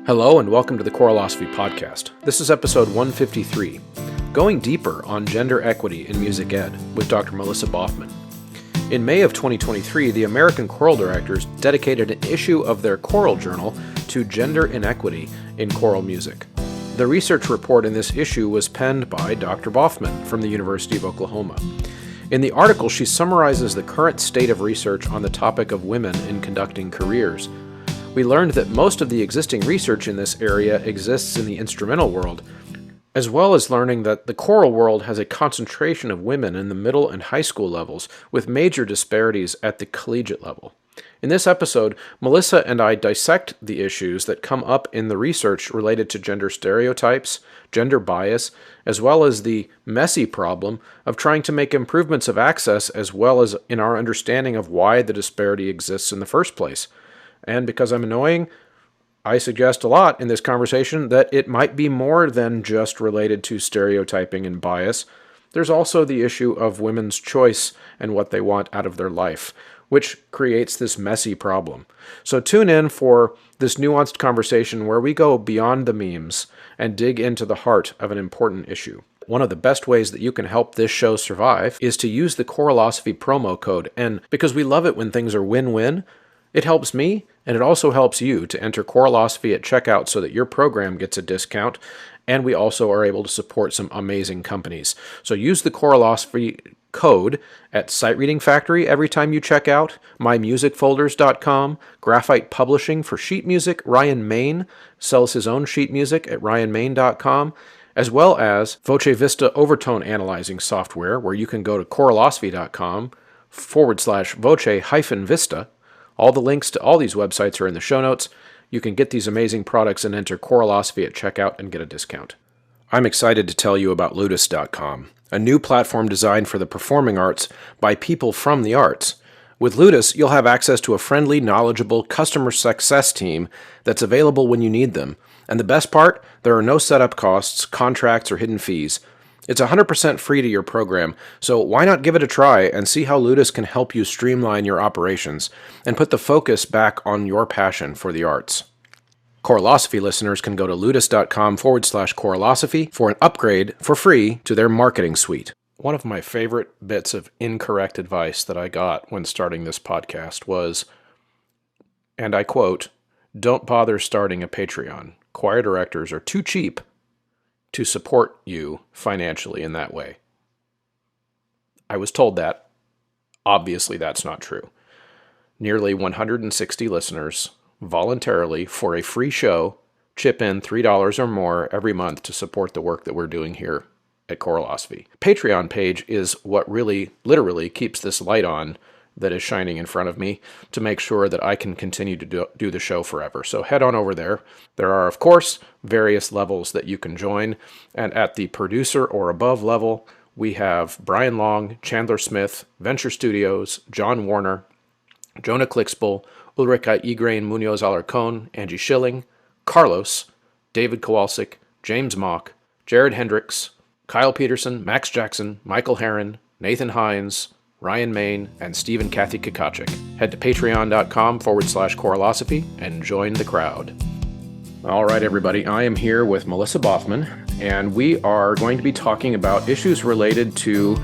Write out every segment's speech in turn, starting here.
Hello and welcome to the Choralosophy Podcast. This is episode 153, Going Deeper on Gender Equity in Music Ed with Dr. Melissa Baughman. In May of 2023, the American Choral Directors dedicated an issue of their Choral Journal to gender inequity in choral music. The research report in this issue was penned by Dr. Baughman from the University of Oklahoma. In the article, she summarizes the current state of research on the topic of women in conducting careers. We learned that most of the existing research in this area exists in the instrumental world, as well as learning that the choral world has a concentration of women in the middle and high school levels, with major disparities at the collegiate level. In this episode, Melissa and I dissect the issues that come up in the research related to gender stereotypes, gender bias, as well as the messy problem of trying to make improvements of access as well as in our understanding of why the disparity exists in the first place. And because I'm annoying, I suggest a lot in this conversation that it might be more than just related to stereotyping and bias. There's also the issue of women's choice and what they want out of their life, which creates this messy problem. So tune in for this nuanced conversation where we go beyond the memes and dig into the heart of an important issue. One of the best ways that you can help this show survive is to use the Choralosophy promo code. And because we love it when things are win-win, it helps me, and it also helps you to enter Choralosophy at checkout so that your program gets a discount, and we also are able to support some amazing companies. So use the Choralosophy code at Sight Reading Factory every time you check out, mymusicfolders.com, Graphite Publishing for sheet music. Ryan Main sells his own sheet music at ryanmain.com, as well as Voce Vista overtone analyzing software, where you can go to choralosophy.com/voce-vista. All the links to all these websites are in the show notes. You can get these amazing products and enter Choralosophy at checkout and get a discount. I'm excited to tell you about Ludus.com, a new platform designed for the performing arts by people from the arts. With Ludus, you'll have access to a friendly, knowledgeable customer success team that's available when you need them. And the best part, there are no setup costs, contracts, or hidden fees. It's 100% free to your program, so why not give it a try and see how Ludus can help you streamline your operations and put the focus back on your passion for the arts. Choralosophy listeners can go to ludus.com/choralosophy for an upgrade for free to their marketing suite. One of my favorite bits of incorrect advice that I got when starting this podcast was, and I quote, "Don't bother starting a Patreon. Choir directors are too cheap to support you financially in that way." I was told that. Obviously, that's not true. Nearly 160 listeners voluntarily, for a free show, chip in $3 or more every month to support the work that we're doing here at Choralosophy. Patreon page is what really, literally keeps this light on that is shining in front of me to make sure that I can continue to do the show forever. So head on over there. There are, of course, various levels that you can join. And at the producer or above level, we have Brian Long, Chandler Smith, Venture Studios, John Warner, Jonah Clixbull, Ulrika Igrain Munoz Alarcon, Angie Schilling, Carlos, David Kowalczyk, James Mock, Jared Hendricks, Kyle Peterson, Max Jackson, Michael Herron, Nathan Hines, Ryan Main, and Steve and Kathy Kakachik. Head to patreon.com/choralosophy and join the crowd. All right, everybody, I am here with Melissa Baughman, and we are going to be talking about issues related to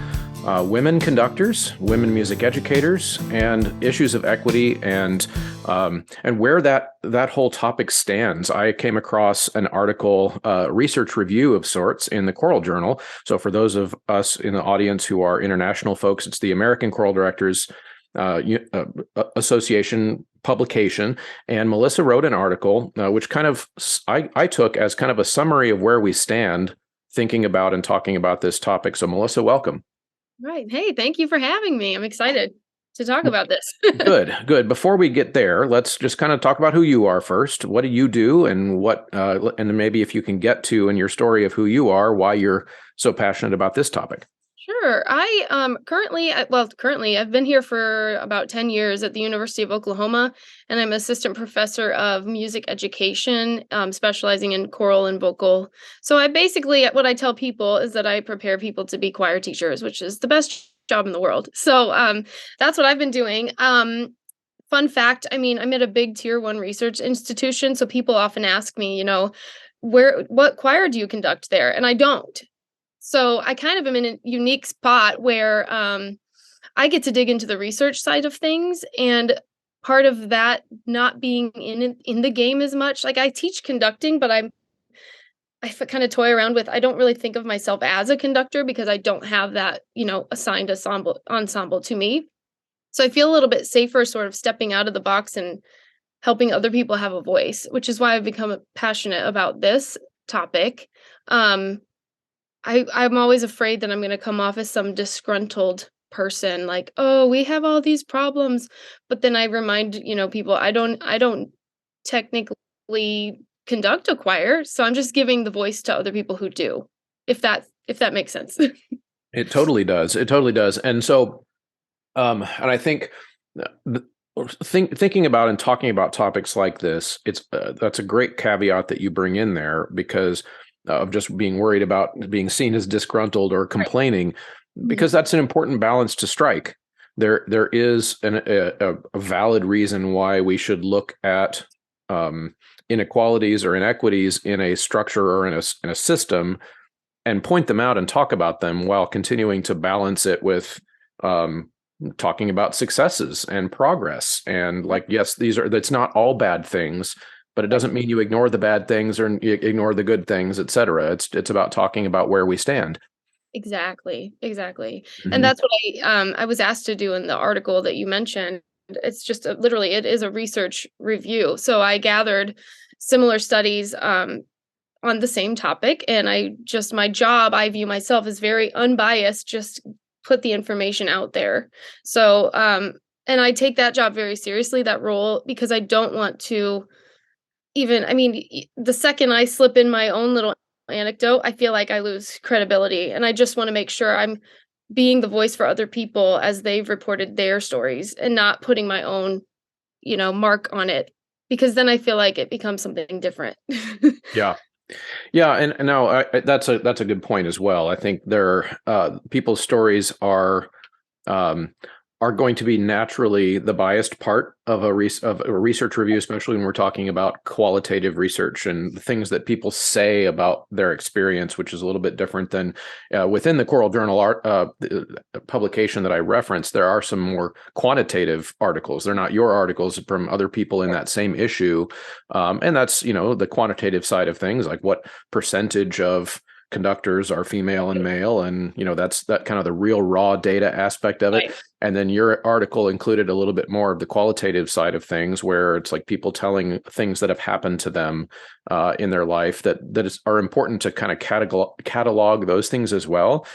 women conductors, women music educators, and issues of equity and where that whole topic stands. I came across an article, research review of sorts, in the Choral Journal. So for those of us in the audience who are international folks, it's the American Choral Directors Association publication. And Melissa wrote an article, which kind of I took as kind of a summary of where we stand thinking about and talking about this topic. So Melissa, welcome. Right. Hey, thank you for having me. I'm excited to talk about this. Good. Before we get there, let's just kind of talk about who you are first. What do you do, and and maybe if you can get to in your story of who you are, why you're so passionate about this topic. Sure. Currently I've been here for about 10 years at the University of Oklahoma, and I'm assistant professor of music education, specializing in choral and vocal. So what I tell people is that I prepare people to be choir teachers, which is the best job in the world. So that's what I've been doing. fun fact, I mean, I'm at a big tier 1 research institution, so people often ask me, what choir do you conduct there? And I don't. So I kind of am in a unique spot where I get to dig into the research side of things, and part of that not being in the game as much. Like, I teach conducting, but I kind of toy around with, I don't really think of myself as a conductor because I don't have that, assigned ensemble to me. So I feel a little bit safer sort of stepping out of the box and helping other people have a voice, which is why I've become passionate about this topic. Um, I'm always afraid that I'm going to come off as some disgruntled person, like, oh, we have all these problems. But then I remind, people, I don't technically conduct a choir, so I'm just giving the voice to other people who do. If that makes sense. It totally does. It totally does. And so, and I think thinking about and talking about topics like this, that's a great caveat that you bring in there, because of just being worried about being seen as disgruntled or complaining, because that's an important balance to strike. There is a valid reason why we should look at inequalities or inequities in a structure or in a system and point them out and talk about them, while continuing to balance it with talking about successes and progress. And like, yes, that's not all bad things, but it doesn't mean you ignore the bad things or you ignore the good things, et cetera. It's about talking about where we stand. Exactly. And Mm-hmm. that's what I was asked to do in the article that you mentioned. It's just literally, it is a research review. So I gathered similar studies on the same topic, and my job, I view myself as very unbiased, just put the information out there. So and I take that job very seriously, that role, because I don't want to the second I slip in my own little anecdote, I feel like I lose credibility, and I just want to make sure I'm being the voice for other people as they've reported their stories, and not putting my own, mark on it, because then I feel like it becomes something different. Yeah. Yeah, and no, that's a good point as well. I think people's stories um, are going to be naturally the biased part of a research review, especially when we're talking about qualitative research and the things that people say about their experience, which is a little bit different than within the Choral Journal publication that I referenced. There are some more quantitative articles. They're not your articles, from other people in that same issue, and that's the quantitative side of things, like what percentage of conductors are female and male, and that's that kind of the real raw data aspect of it. Right. And then your article included a little bit more of the qualitative side of things, where it's like people telling things that have happened to them in their life that are important to kind of catalog those things as well.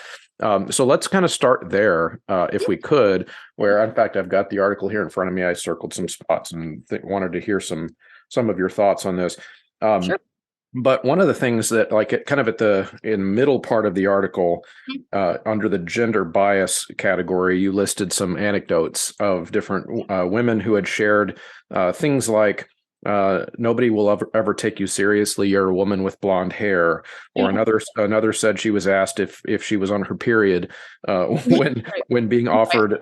So let's kind of start there, if we could, where in fact I've got the article here in front of me. I circled some spots and wanted to hear some of your thoughts on this. Sure. But one of the things that, like, kind of in middle part of the article, under the gender bias category, you listed some anecdotes of different women who had shared things like, nobody will ever take you seriously, you're a woman with blonde hair. Or another said she was asked if she was on her period when Right. being offered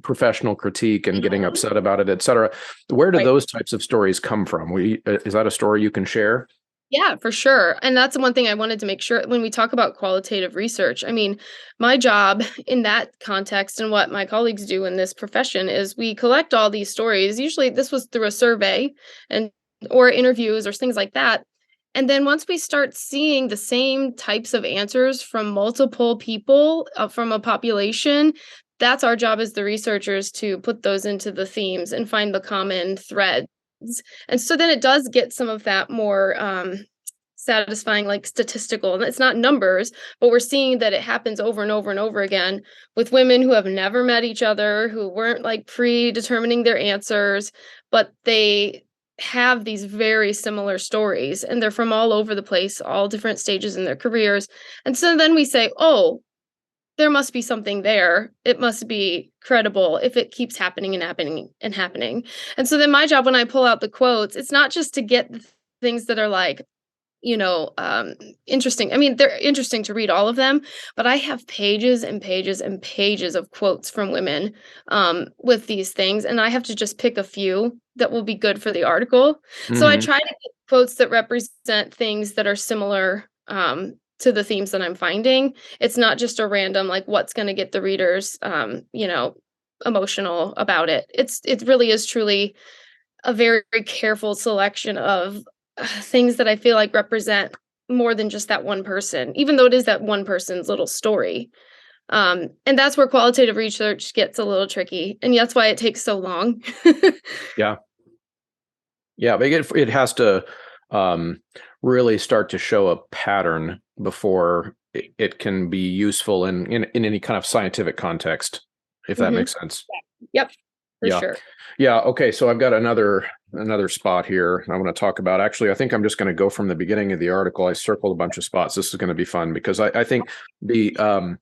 professional critique and getting upset about it, et cetera. Where do Right. those types of stories come from? Is that a story you can share? Yeah, for sure. And that's one thing I wanted to make sure when we talk about qualitative research. I mean, my job in that context, and what my colleagues do in this profession, is we collect all these stories. Usually this was through a survey and or interviews or things like that. And then once we start seeing the same types of answers from multiple people, from a population, that's our job as the researchers, to put those into the themes and find the common thread. And so then it does get some of that more satisfying, like statistical. And it's not numbers, but we're seeing that it happens over and over and over again with women who have never met each other, who weren't like predetermining their answers, but they have these very similar stories, and they're from all over the place, all different stages in their careers. And so then we say, oh, there must be something there. It must be credible if it keeps happening and happening and happening. And so then my job, when I pull out the quotes, it's not just to get the things that are like interesting. I mean, they're interesting to read all of them, but I have pages and pages and pages of quotes from women with these things, and I have to just pick a few that will be good for the article. So I Hmm. try to get quotes that represent things that are similar to the themes that I'm finding. It's not just a random like what's going to get the readers, emotional about it. It really is truly a very careful selection of things that I feel like represent more than just that one person, even though it is that one person's little story. And that's where qualitative research gets a little tricky, and that's why it takes so long. Yeah. Yeah, but it has to um, really start to show a pattern before it can be useful in any kind of scientific context, if that Hmm. makes sense. Yep, for Yeah. sure. Yeah. Okay. So I've got another spot here I want to talk about. Actually, I think I'm just going to go from the beginning of the article. I circled a bunch of spots. This is going to be fun because I think the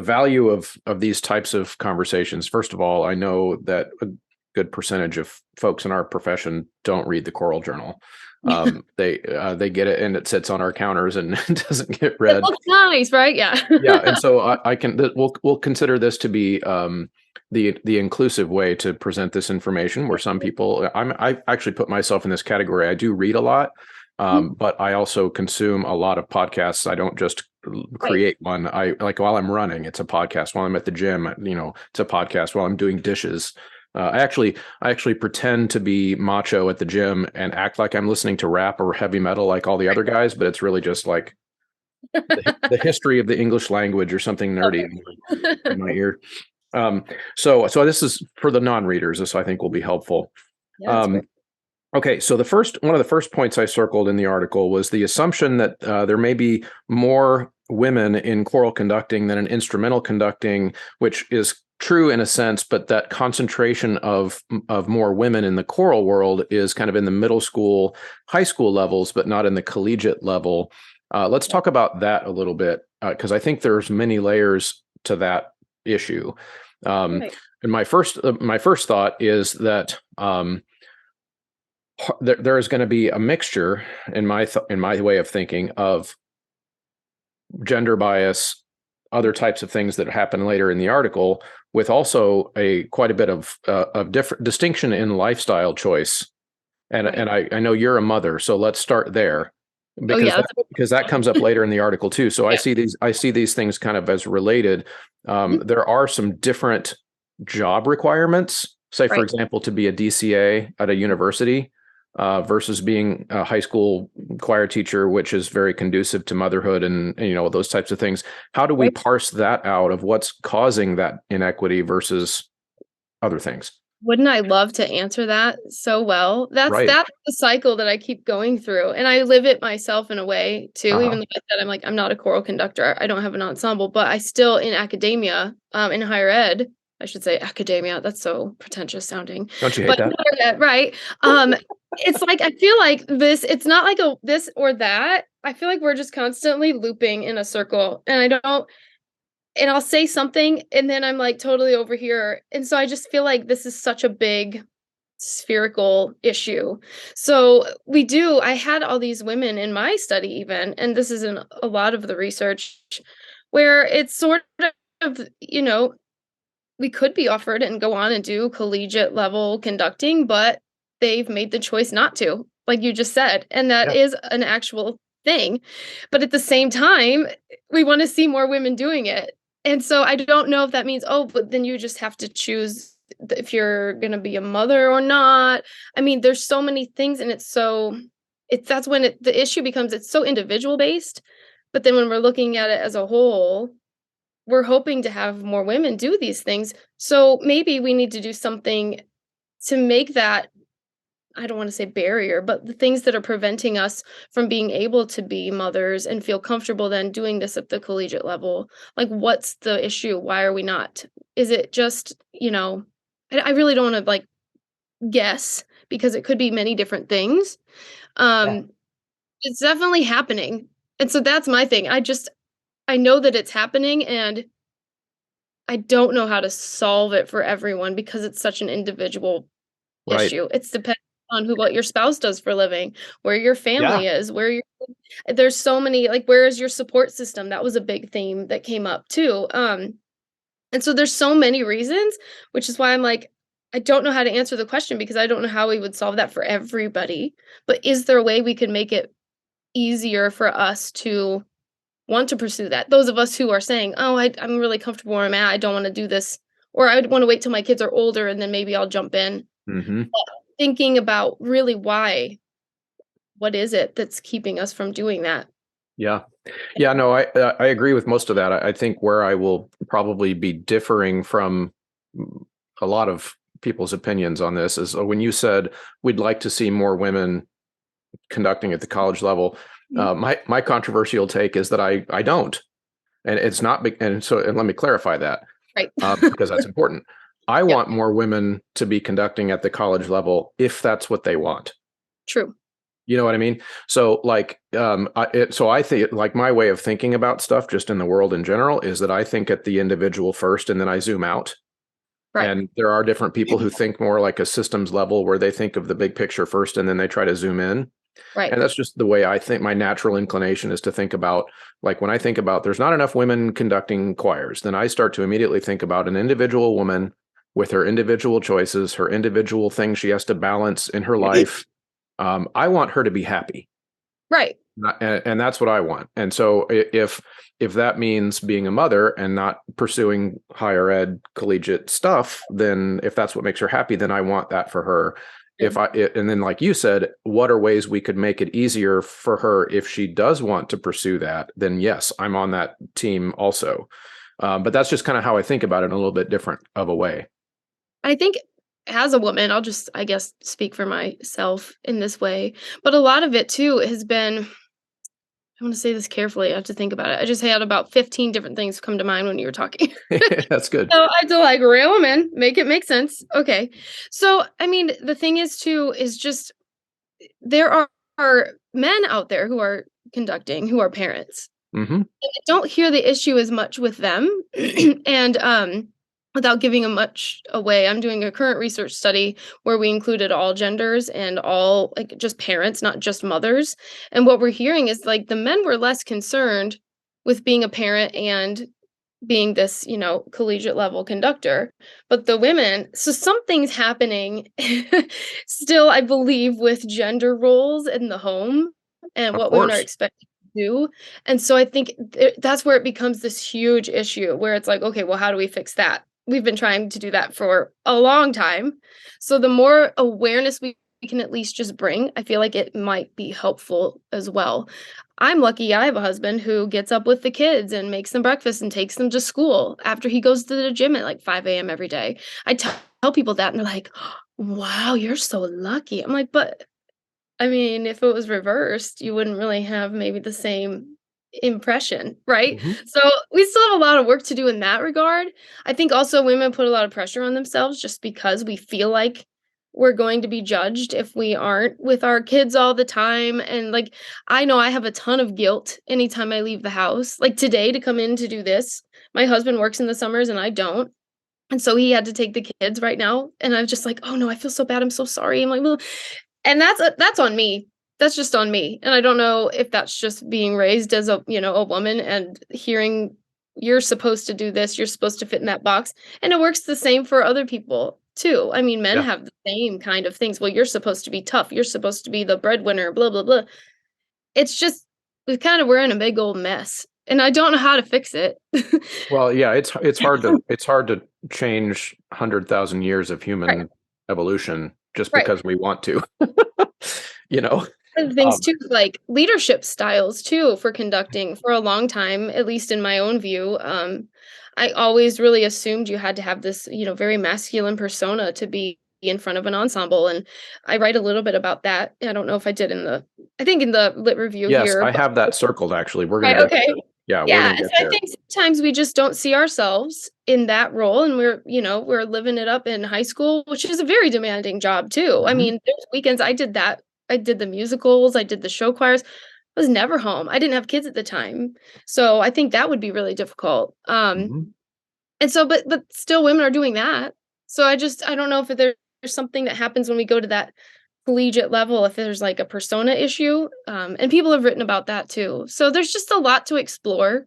value of these types of conversations. First of all, I know that a good percentage of folks in our profession don't read the Choral Journal. They get it and it sits on our counters and doesn't get It read. looks nice, right? Yeah. Yeah, and so I can we'll consider this to be the inclusive way to present this information. Where some people, I actually put myself in this category. I do read a lot, but I also consume a lot of podcasts. I don't just Right. create one. I like while I'm running, it's a podcast. While I'm at the gym, it's a podcast. While I'm doing dishes. I actually pretend to be macho at the gym and act like I'm listening to rap or heavy metal like all the other guys, but it's really just like the history of the English language or something Love nerdy it. in my ear. Um, so this is for the non-readers. This I think will be helpful. Yeah, it's great. Um, okay, so one of the first points I circled in the article was the assumption that there may be more women in choral conducting than in instrumental conducting, which is true in a sense, but that concentration of more women in the choral world is kind of in the middle school, high school levels, but not in the collegiate level. Let's talk about that a little bit because I think there's many layers to that issue. Um, Right. and my first thought is that there is going to be a mixture in my way of thinking of gender bias, other types of things that happen later in the article, with also a quite a bit of different distinction in lifestyle choice. And Right. and I know you're a mother, so let's start there Oh because yeah, that that's a big because that comes up later in the article too. So I yeah. see these things kind of as related. Mhm. There are some different job requirements, say for Right. example, to be a DCA at a university versus being a high school choir teacher, which is very conducive to motherhood and those types of things. How do we Right. parse that out of what's causing that inequity versus other things? Wouldn't I love to answer that so well? Right. That's the cycle that I keep going through, and I live it myself in a way too, Uh-huh. even though I said I'm not a choral conductor, I don't have an ensemble, but I still in academia, in higher ed, I should say academia, that's so pretentious sounding, Don't you hate but in that? higher ed, right, it's like I feel like it's not like a this or that, I feel like we're just constantly looping in a circle, and I don't and I'll say something, and then I'm, like, totally over here, and so I just feel like this is such a big spherical issue. So, I had all these women in my study even, and this is in a lot of the research, where it's sort of, we could be offered and go on and do collegiate level conducting, but they've made the choice not to, like you just said, and that Yeah. is an actual thing. But at the same time, we wanna see more women doing it. And so I don't know if that means, "Oh, but then you just have to choose if you're gonna be a mother or not." I mean, there's so many things, and that's when the issue becomes it's so individual based, but then when we're looking at it as a whole, we're hoping to have more women do these things. So maybe we need to do something to make that, I don't want to say barrier, but the things that are preventing us from being able to be mothers and feel comfortable then doing this at the collegiate level. Like, what's the issue? Why are we not? Is it just, I really don't want to like guess because it could be many different things. Yeah. Um, it's definitely happening. And so that's my thing. I know that it's happening and I don't know how to solve it for everyone because it's such an individual Right. issue. It's dependent. on what your spouse does for a living, where your Yeah. family is, there's so many, like, where is your support system? That was a big theme that came up too. And so there's so many reasons, which is why I'm like, I don't know how to answer the question because I don't know how we would solve that for everybody. But is there a way we could make it easier for us to want to pursue that? Those of us who are saying, "Oh, I'm really comfortable where I'm at. I don't want to do this," or "I want to wait till my kids are older and then maybe I'll jump in." Hmm. Thinking about really why, what is it that's keeping us from doing that? Yeah. Yeah, no, I agree with most of that. I think where I will probably be differing from a lot of people's opinions on this is when you said we'd like to see more women conducting at the college level. Mhm. My controversial take is that I don't, and it's not. And let me clarify that Right. because that's important. I Yep. want more women to be conducting at the college level if that's what they want. True. You know what I mean? So like, so I think like my way of thinking about stuff just in the world in general is that I think at the individual first and then I zoom out. Right. And there are different people who think more like a systems level where they think of the big picture first and then they try to zoom in. Right. And that's just the way I think. My natural inclination is to think about, like when I think about there's not enough women conducting choirs, then I start to immediately think about an individual woman with her individual choices, her individual things she has to balance in her life. I want her to be happy. Right. And that's what I want. And so if that means being a mother and not pursuing higher ed collegiate stuff, then if that's what makes her happy, then I want that for her. And then like you said, what are ways we could make it easier for her if she does want to pursue that? Then yes, I'm on that team also. But that's just kind of how I think about it in a little bit different of a way. I think as a woman, I'll just, I guess, speak for myself in this way. But a lot of it too has been, I want to say this carefully. I have to think about it. I just had about 15 different things come to mind when you were talking. That's good. So I had to like reel them in, make it make sense. Okay. So, I mean, the thing is too, is just there are men out there who are conducting, who are parents. Hmm. And I don't hear the issue as much with them. And without giving a much away, I'm doing a current research study where we included all genders and all, like, just parents, not just mothers. And what we're hearing is like the men were less concerned with being a parent and being this, collegiate level conductor. But the women, so something's happening still, I believe, with gender roles in the home and Of what women are course. expected to do. And so I think that's where it becomes this huge issue where it's like, okay, well, how do we fix that? We've been trying to do that for a long time. So the more awareness we can at least just bring, I feel like it might be helpful as well. I'm lucky I have a husband who gets up with the kids and makes them breakfast and takes them to school after he goes to the gym at like 5 a.m. every day. I tell people that and they're like, wow, you're so lucky. I'm like, but I mean, if it was reversed, you wouldn't really have maybe the same impression, right? Hmm. So we still have a lot of work to do in that regard. I think also women put a lot of pressure on themselves just because we feel like we're going to be judged if we aren't with our kids all the time. And like, I know I have a ton of guilt anytime I leave the house. Like today to come in to do this, my husband works in the summers and I don't. And so he had to take the kids right now. And I was just like, oh no, I feel so bad. I'm so sorry. I'm like, well, and that's on me. That's just on me, and I don't know if that's just being raised as a woman and hearing, "You're supposed to do this, you're supposed to fit in that box," and it works the same for other people too. I mean, men Yeah. have the same kind of things, "Well, you're supposed to be tough, you're supposed to be the breadwinner, blah, blah, blah." It's just we're in a big old mess, and I don't know how to fix it. Well, yeah, it's hard to change 100,000 years of Right, human evolution just right. because we want to. You know, Other things um, too, like leadership styles too for conducting for a long time, at least in my own view. I always really assumed you had to have this, very masculine persona to be in front of an ensemble. And I write a little bit about that. I don't know if I did I think in the lit review yes, here, I but have that circled actually. We're going right, to get okay. there. Yeah, we're Yeah. going to And get so I there. think sometimes we just don't see ourselves in that role. And we're living it up in high school, which is a very demanding job too. I Mhm. mean, there's weekends I did that. I did the musicals, I did the show choirs. I was never home. I didn't have kids at the time. So I think that would be really difficult. Mhm. And so but still women are doing that. So I don't know if there's something that happens when we go to that collegiate level if there's like a persona issue. And people have written about that too. So there's just a lot to explore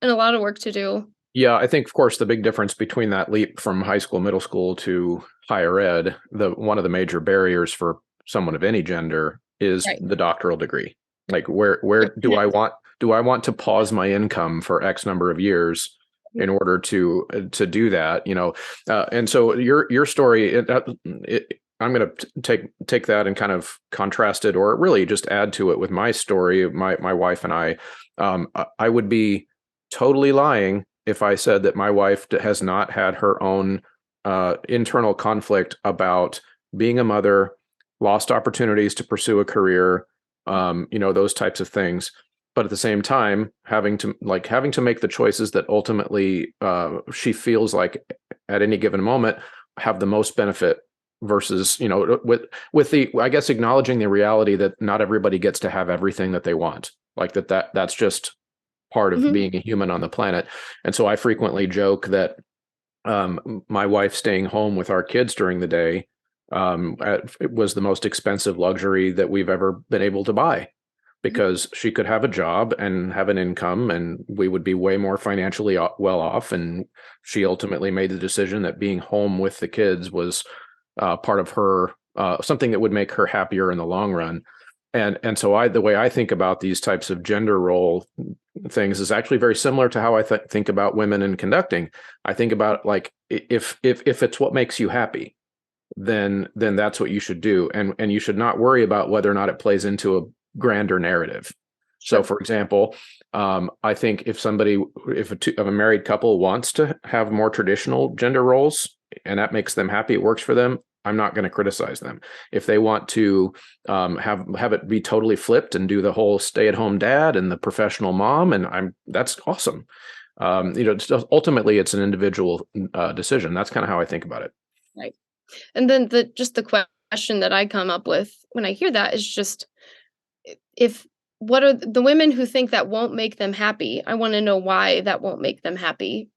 and a lot of work to do. Yeah, I think, of course, the big difference between that leap from high school, middle school to higher ed, one of the major barriers for someone of any gender is Right. the doctoral degree. Like, where do I want to pause my income for X number of years in order to do that? And so your story, I'm going to take that and kind of contrast it, or really just add to it with my story. My wife and I would be totally lying if I said that my wife has not had her own internal conflict about being a mother, lost opportunities to pursue a career, those types of things. But at the same time, having to make the choices that ultimately she feels like at any given moment have the most benefit versus, with the, I guess, acknowledging the reality that not everybody gets to have everything that they want. Like that's just part of Mhm. being a human on the planet. And so I frequently joke that my wife staying home with our kids during the day it was the most expensive luxury that we've ever been able to buy, Mhm. because she could have a job and have an income and we would be way more financially well off. And she ultimately made the decision that being home with the kids was part of her, something that would make her happier in the long run. And so the way I think about these types of gender role things is actually very similar to how I think about women in conducting. I think about, like, if it's what makes you happy, then that's what you should do, and you should not worry about whether or not it plays into a grander narrative. So, Sure. for example, I think if a married couple wants to have more traditional gender roles and that makes them happy, it works for them, I'm not going to criticize them. If they want to have it be totally flipped and do the whole stay-at-home dad and the professional mom, and that's awesome. Ultimately, it's an individual decision. That's kind of how I think about it. Right. And then the question that I come up with when I hear that is just, if what are the women who think that won't make them happy? I want to know why that won't make them happy.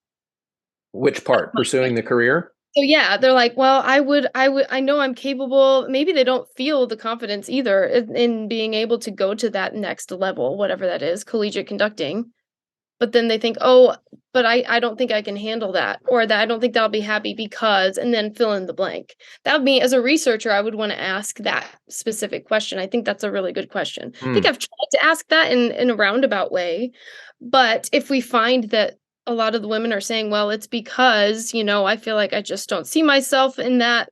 Which That's part? my Pursuing the question. career? So yeah, they're like, well, I know I'm capable. Maybe they don't feel the confidence either in being able to go to that next level, whatever that is, collegiate conducting. But then they think, oh, but I don't think I can handle that, or that I don't think that I'll be happy because, and then fill in the blank. That would be, as a researcher, I would want to ask that specific question. I think that's a really good question. I think Hmm. I've tried to ask that in a roundabout way. But if we find that a lot of the women are saying, well, it's because, I feel like I just don't see myself in that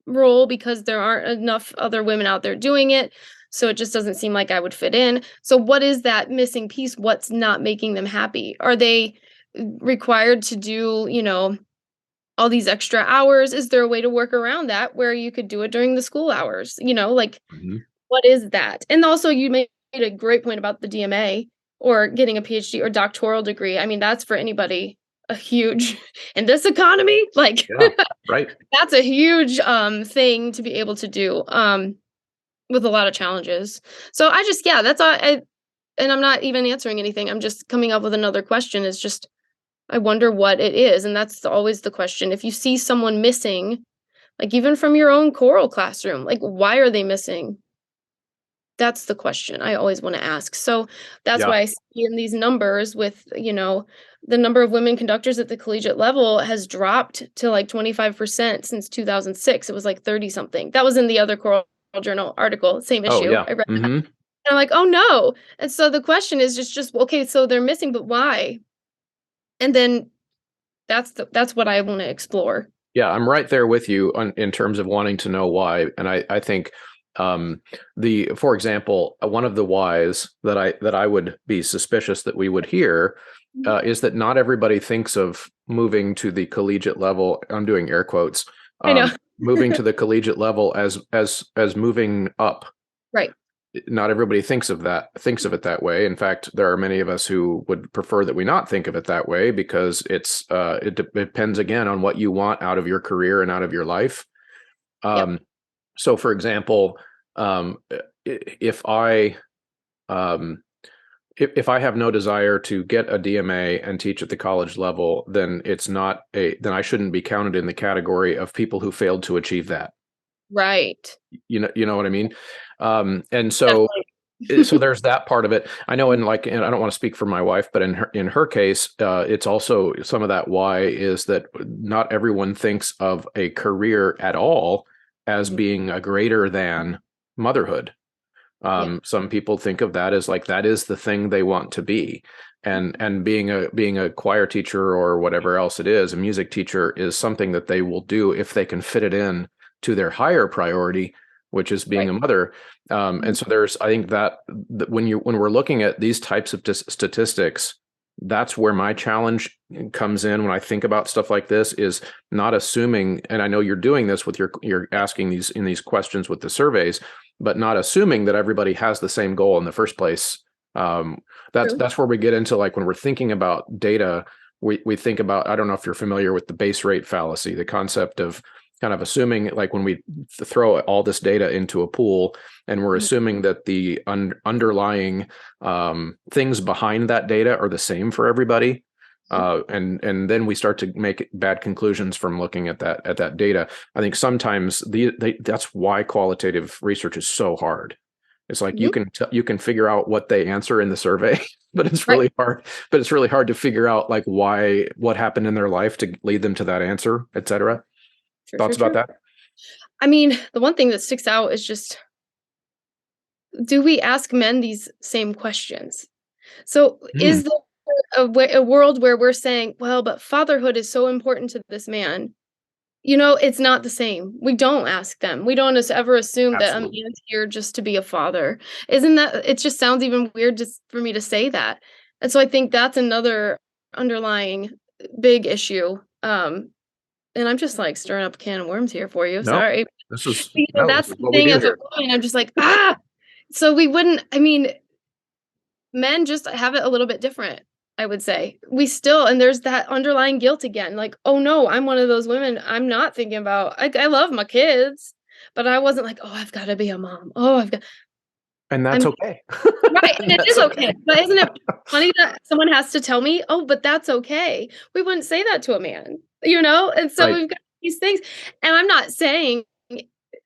role because there aren't enough other women out there doing it. So it just doesn't seem like I would fit in. So what is that missing piece? What's not making them happy? Are they required to do, all these extra hours? Is there a way to work around that where you could do it during the school hours? Like, Hmm. what is that? And also, you made a great point about the DMA or getting a PhD or doctoral degree. I mean, that's for anybody a huge in this economy. Like, Yeah. Right. that's a huge thing to be able to do with a lot of challenges. So I just, yeah, that's all. And I'm not even answering anything. I'm just coming up with another question. Is just, I wonder what it is, and that's always the question. If you see someone missing, like even from your own choral classroom, like why are they missing? That's the question I always wanna ask. So, that's Yeah. why I see in these numbers with, the number of women conductors at the collegiate level has dropped to, like, 25% since 2006. It was, like, 30 something. That was in the other Choral Journal article, same Oh, issue. yeah. I read that. Hmm. And I'm like, "Oh, no." And so the question is just, okay, so they're missing, but why? And then that's what I wanna explore. Yeah, I'm right there with you in terms of wanting to know why. And I think um, for example, one of the whys that I would be suspicious that we would hear Mhm. is that not everybody thinks of moving to the collegiate level. I'm doing air quotes. I know. Moving to the collegiate level as moving up. Right. Not everybody thinks of it that way. In fact, there are many of us who would prefer that we not think of it that way, because it depends again on what you want out of your career and out of your life. Yep. Um, so, for example, um, if I um, if I have no desire to get a DMA and teach at the college level, then then I shouldn't be counted in the category of people who failed to achieve that. Right. You know what I mean? And so Definitely. so there's that part of it. I know, and I don't want to speak for my wife, but in her case, it's also some of that why is that not everyone thinks of a career at all as Mhm. being a greater than motherhood. Yeah. Some people think of that as like that is the thing they want to be, and being a choir teacher or whatever else it is, a music teacher is something that they will do if they can fit it in to their higher priority, which is being Right. a mother. And Mhm. so there's, I think that when we're looking at these types of statistics, that's where my challenge comes in when I think about stuff like this is not assuming, and I know you're doing this with you're asking these questions with the surveys, but not assuming that everybody has the same goal in the first place. Um, True. that's where we get into like when we're thinking about data, we think about, I don't know if you're familiar with the base rate fallacy, the concept of kind of assuming like when we throw all this data into a pool and we're Mhm. assuming that the underlying things behind that data are the same for everybody. And then we start to make bad conclusions from looking at that data. I think sometimes that's why qualitative research is so hard. It's like Mhm. you can figure out what they answer in the survey, but it's Right. really hard. But it's really hard to figure out like what happened in their life to lead them to that answer, et cetera. True, true, Thoughts about true. that? I mean, the one thing that sticks out is just, do we ask men these same questions? So Mm, is there a world where we're saying, well, but fatherhood is so important to this man? It's not the same. We don't ask them. We don't ever assume that a absolutely. man's here just to be a father. Isn't that, it just sounds even weird just for me to say that. And so I think that's another underlying big issue. And I'm just like stirring up a can of worms here for you. No, Sorry. this That's is the what we thing do as a here. woman. I'm just like, ah. So we wouldn't, I mean, men just have it a little bit different, I would say. We still, and there's that underlying guilt again. Like, oh no, I'm one of those women. I'm not thinking about, I love my kids, but I wasn't like, oh, I've got to be a mom. Oh, I've got, And I'm that's okay. right. And it That's is okay. okay. But isn't it funny that someone has to tell me, oh, but that's okay? We wouldn't say that to a man, you know? And so Right. we've got these things. And I'm not saying,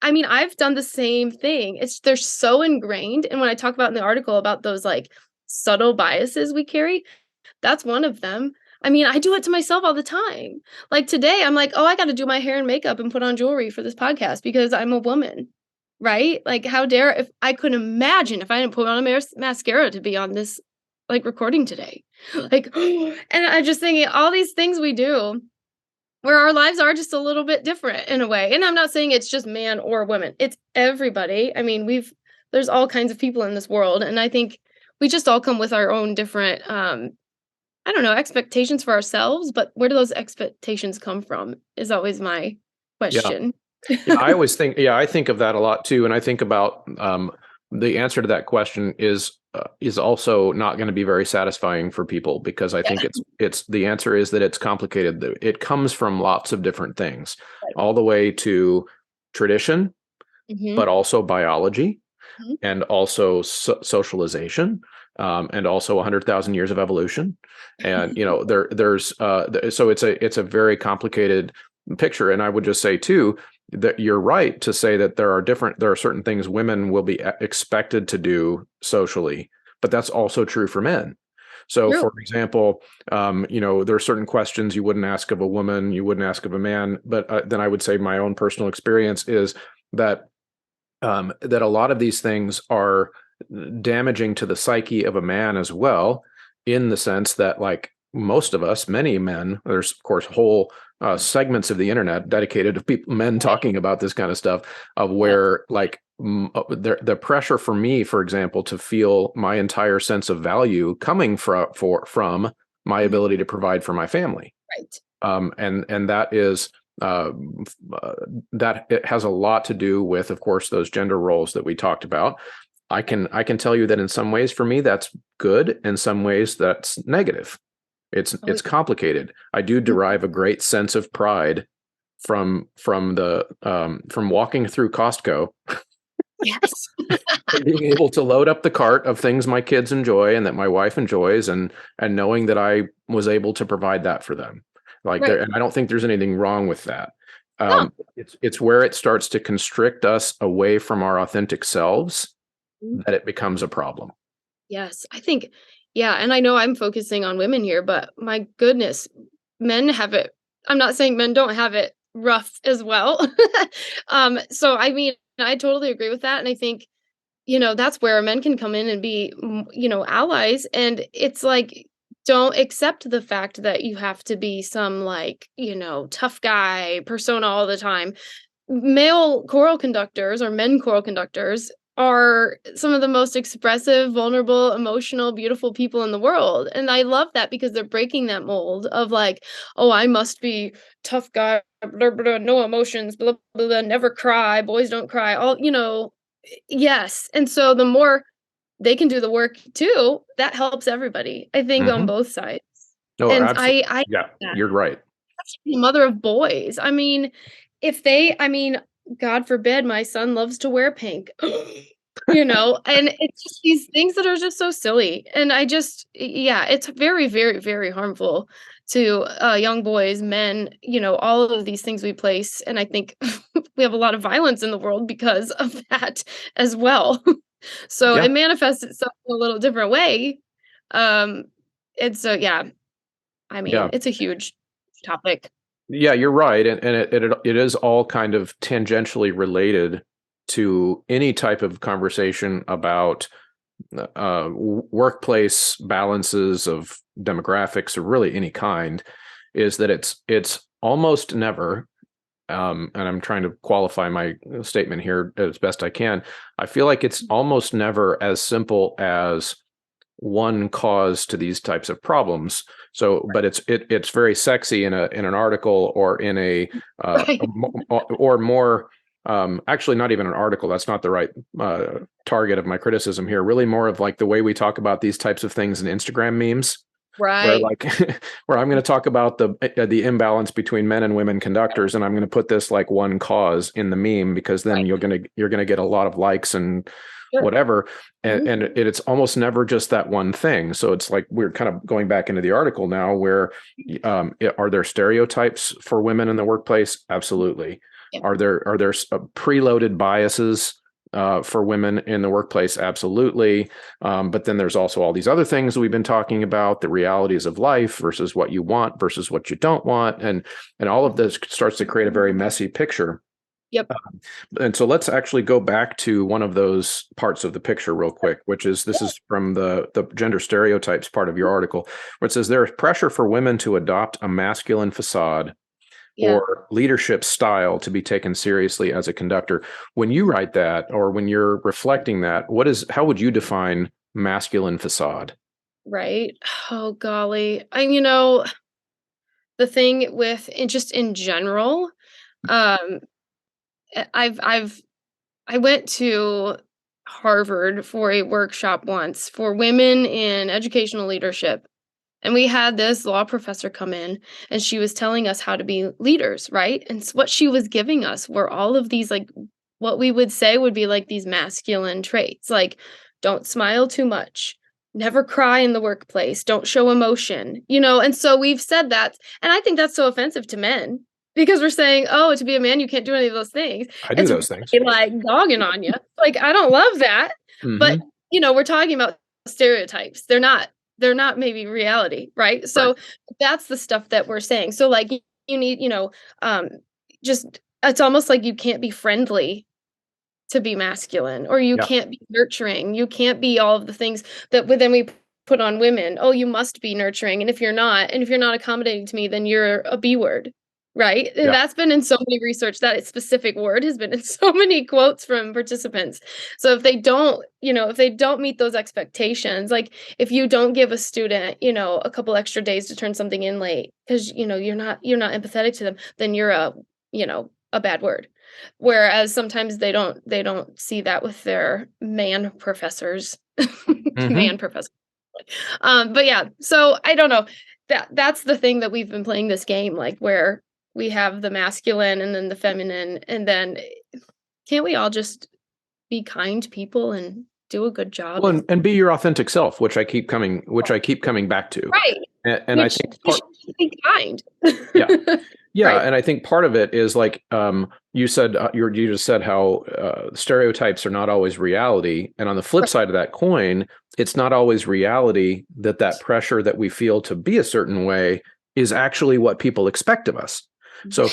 I mean, I've done the same thing. They're so ingrained. And when I talk about in the article about those like subtle biases we carry, that's one of them. I mean, I do it to myself all the time. Like today, I'm like, oh, I got to do my hair and makeup and put on jewelry for this podcast because I'm a woman, right? Like, how dare if I could imagine if I didn't put on a mascara to be on this like recording today. Like, and I just thinking all these things we do where our lives are just a little bit different in a way. And I'm not saying it's just man or woman, it's everybody. I mean, there's all kinds of people in this world. And I think we just all come with our own different I don't know, expectations for ourselves, but where do those expectations come from is always my Yeah. question. Yeah, I always think, yeah, I think of that a lot too, and I think about the answer to that question is also not going to be very satisfying for people because I think Yeah. it's the answer is that it's complicated. It comes from lots of different things, Right. all the way to tradition, but Mhm. also biology, Mhm. and also socialization, and also 100,000 years of evolution, and there's so it's a very complicated picture. And I would just say too that you're right to say that there are certain things women will be expected to do socially, but that's also true for men. So, True. for example, there are certain questions you wouldn't ask of a woman, you wouldn't ask of a man. But then I would say my own personal experience is that that a lot of these things are damaging to the psyche of a man as well, in the sense that, like most of us, many men, there's of course whole segments of the internet dedicated to people, men Right. talking about this kind of stuff, of Yeah. where like the pressure for me, for example, to feel my entire sense of value coming from my Mhm. ability to provide for my family, Right. and that is uh, that it has a lot to do with, of course, those gender roles that we talked about. I can tell you that in some ways for me that's good, in some ways that's negative. Oh, It's complicated. I do yeah. derive a great sense of pride from walking through Costco Yes. and being able to load up the cart of things my kids enjoy and that my wife enjoys, and knowing that I was able to provide that for them. Like there, Right. and I don't think there's anything wrong with that. No. It's where it starts to constrict us away from our authentic selves that it becomes a problem. Yes, I think, yeah, and I know I'm focusing on women here, but my goodness, men have it. I'm not saying men don't have it rough as well. So I mean, I totally agree with that, and I think, that's where men can come in and be, allies, and it's like, don't accept the fact that you have to be some, like, tough guy persona all the time. Male choral conductors or men choral conductors are some of the most expressive, vulnerable, emotional, beautiful people in the world. And I love that because they're breaking that mold of like, oh, I must be tough guy, blah, blah, no emotions, blah, blah, blah, never cry, boys don't cry. Yes. And so the more they can do the work too, that helps everybody, I think, on Mm-hmm. both sides. No, And absolutely. I Yeah, yeah you're right. the mother of boys. I mean, I mean, God forbid my son loves to wear pink, and it's just these things that are just so silly. And yeah, it's very, very, very harmful to young boys, men, all of these things we place. And I think we have a lot of violence in the world because of that as well. So Yeah, it manifests itself in a little different way. Um, and so, yeah, I mean, yeah. it's a huge topic. Yeah, you're right, and it is all kind of tangentially related to any type of conversation about workplace balances of demographics or really any kind. Is that it's almost never, and I'm trying to qualify my statement here as best I can. I feel like it's almost never as simple as one cause to these types of problems. So, but it's very sexy in an article or in Right. or more. Actually, not even an article. That's not the right target of my criticism here. Really, more of like the way we talk about these types of things in Instagram memes, where Right. like where I'm going to talk about the imbalance between men and women conductors, and I'm going to put this like one cause in the meme because then Right. you're gonna get a lot of likes and Sure. whatever. And, Mhm. and it's almost never just that one thing. So it's like we're kind of going back into the article now where are there stereotypes for women in the workplace? Absolutely. Yeah. Are there preloaded biases for women in the workplace? Absolutely. But then there's also all these other things we've been talking about, the realities of life versus what you want versus what you don't want. And all of this starts to create a very messy picture. Yep. And so let's actually go back to one of those parts of the picture real quick, which is this is from the gender stereotypes part of your article, where it says there is pressure for women to adopt a masculine facade Yeah. or leadership style to be taken seriously as a conductor. When you write that or when you're reflecting that, how would you define masculine facade? Right. Oh golly. The thing with just in general, um, I went to Harvard for a workshop once for women in educational leadership. And we had this law professor come in and she was telling us how to be leaders, right? And what she was giving us were all of these, like, what we would say would be like these masculine traits, like, don't smile too much, never cry in the workplace, don't show emotion, And so we've said that. And I think that's so offensive to men because we're saying, oh, to be a man, you can't do any of those things. I do It's those things. really like dogging on you. Like, I don't love that. But, Mm-hmm. we're talking about stereotypes. They're not maybe reality, right? Right. So that's the stuff that we're saying. So like you need, um just it's almost like you can't be friendly to be masculine or you Yeah. can't be nurturing. You can't be all of the things that then we put on women. Oh, you must be nurturing. And if you're not accommodating to me, then you're a B word. Right? And Yeah. that's been in so many research. That specific word has been in so many quotes from participants. So if they don't meet those expectations, like if you don't give a student, a couple extra days to turn something in late because you're not empathetic to them, then you're a bad word. Whereas sometimes they don't see that with their man professors. Mm-hmm. Man professor. But yeah, so I don't know. That's the thing that we've been playing this game, like where we have the masculine and then the feminine, and then can't we all just be kind people and do a good job Well, and and be your authentic self, which I keep coming back to. right. And I Which think we should be kind. Yeah. Yeah, Right. and I think part of it is like you said, you just said how stereotypes are not always reality, and on the flip side of that coin, it's not always reality that pressure that we feel to be a certain way is actually what people expect of us. So, Right.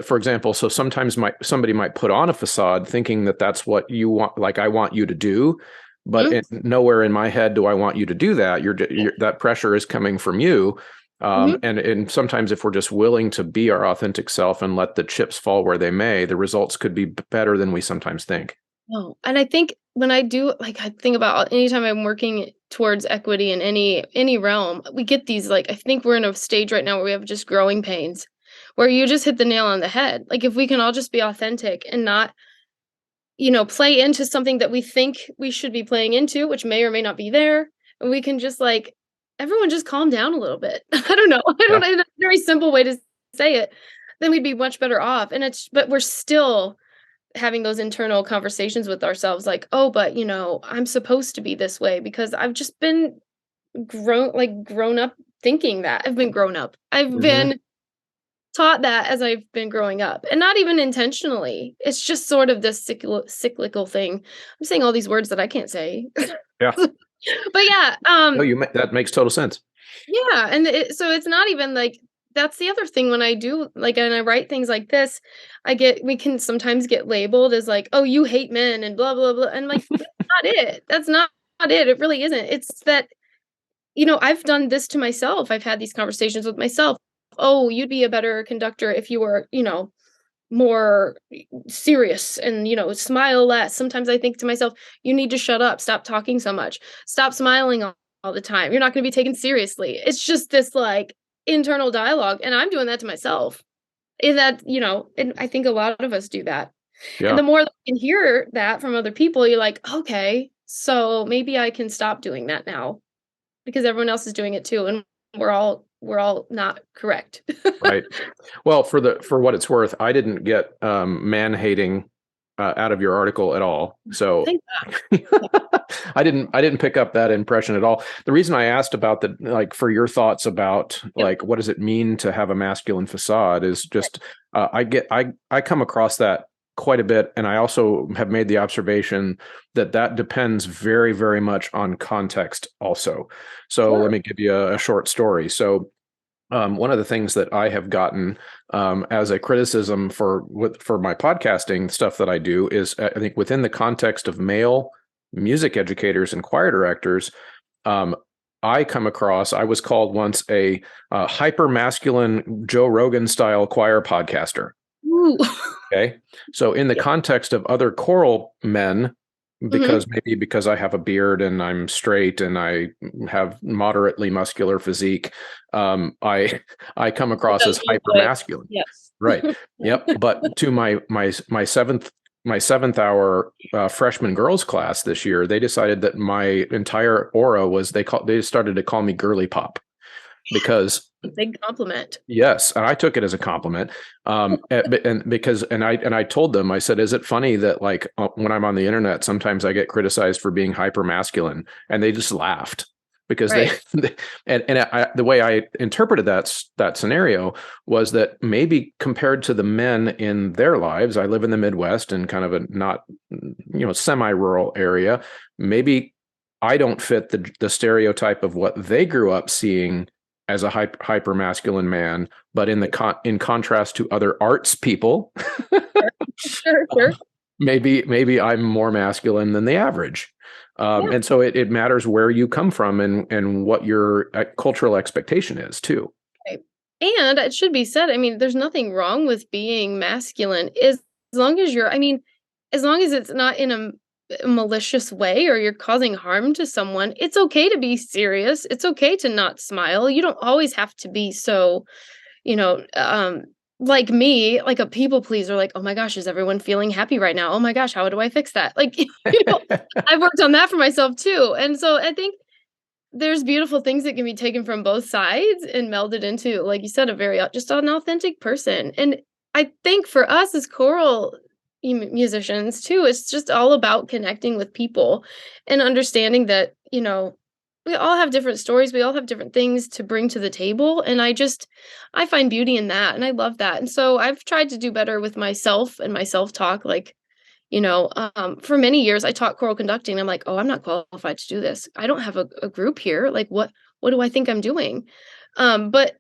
for example, so sometimes somebody might put on a facade thinking that that's what you want, like I want you to do, but Mhm. nowhere in my head do I want you to do that. That pressure is coming from you. Mhm. And sometimes if we're just willing to be our authentic self and let the chips fall where they may, the results could be better than we sometimes think. No, and I think when I do like, I think about anytime I'm working towards equity in any realm, we get these, like, I think we're in a stage right now where we have just growing pains, where you just hit the nail on the head. Like, if we can all just be authentic and not, play into something that we think we should be playing into, which may or may not be there, and we can just, like, everyone just calm down a little bit. I don't know. I don't Yeah. know. It's a very simple way to say it. Then we'd be much better off. But we're still having those internal conversations with ourselves like, "Oh, but, I'm supposed to be this way because I've just been grown up thinking that. I've been grown up. I've Hmm. been taught that as I've been growing up, and not even intentionally. It's just sort of this cyclical thing." I'm saying all these words that I can't say. Yeah. But yeah, No, that makes total sense. yeah, and so it's not even like that's the other thing when I do like and I write things like this, we can sometimes get labeled as like, "Oh, you hate men," and blah blah blah. And like that's not it. That's not it. It really isn't. It's that, I've done this to myself. I've had these conversations with myself. "Oh, you'd be a better conductor if you were, more serious and, smile less." Sometimes I think to myself, "You need to shut up. Stop talking so much. Stop smiling all the time. You're not going to be taken seriously." It's just this like internal dialogue. And I'm doing that to myself. And and I think a lot of us do that. And Yeah. the more that you can hear that from other people, you're like, okay, so maybe I can stop doing that now because everyone else is doing it too. And we're all not correct. Right. Well, for what it's worth, I didn't get man hating out of your article at all. So Thank I didn't pick up that impression at all. The reason I asked about for your thoughts about Yep. like what does it mean to have a masculine facade is just I come across that quite a bit, and I also have made the observation that depends very, very much on context also. So let Sure. me give you a short story. So one of the things that I have gotten as a criticism for my podcasting stuff that I do is I think within the context of male music educators and choir directors, um, I was called once a hyper masculine Joe Rogan style choir podcaster. Ooh. Okay. So in the Yeah. context of other choral men, Mhm. because I have a beard and I'm straight and I have moderately muscular physique, I come It across as does look hyper like masculine. yes. Right. Yep. But to my seventh hour freshman girls class this year, they decided that my entire aura was they started to call me girly pop because A big compliment. yes, and I took it as a compliment. And I told them, I said, "Is it funny that like when I'm on the internet, sometimes I get criticized for being hyper masculine?" And they just laughed because Right. the way I interpreted that scenario was that maybe compared to the men in their lives, I live in the Midwest in kind of a not semi-rural area. Maybe I don't fit the stereotype of what they grew up seeing as a hyper masculine man, but in contrast to other arts people, Sure. Sure, sure. maybe I'm more masculine than the average. Yeah, And so it matters where you come from and what your cultural expectation is too. right. And it should be said, I mean, there's nothing wrong with being masculine as long as as long as it's not in a malicious way or you're causing harm to someone, it's okay to be serious. It's okay to not smile. You don't always have to be so, you know, um, like me, like a people pleaser, like, "Oh my gosh, is everyone feeling happy right now? Oh my gosh, how do I fix that?" Like, know, I've worked on that for myself too. And so I think there's beautiful things that can be taken from both sides and melded into, like you said, a very just an authentic person. And I think for us as choral musicians too, it's just all about connecting with people and understanding that, we all have different stories. We all have different things to bring to the table. And I find beauty in that. And I love that. And so I've tried to do better with myself and my self-talk. Like, for many years I taught choral conducting. I'm like, oh, I'm not qualified to do this. I don't have a group here. Like, what do I think I'm doing? But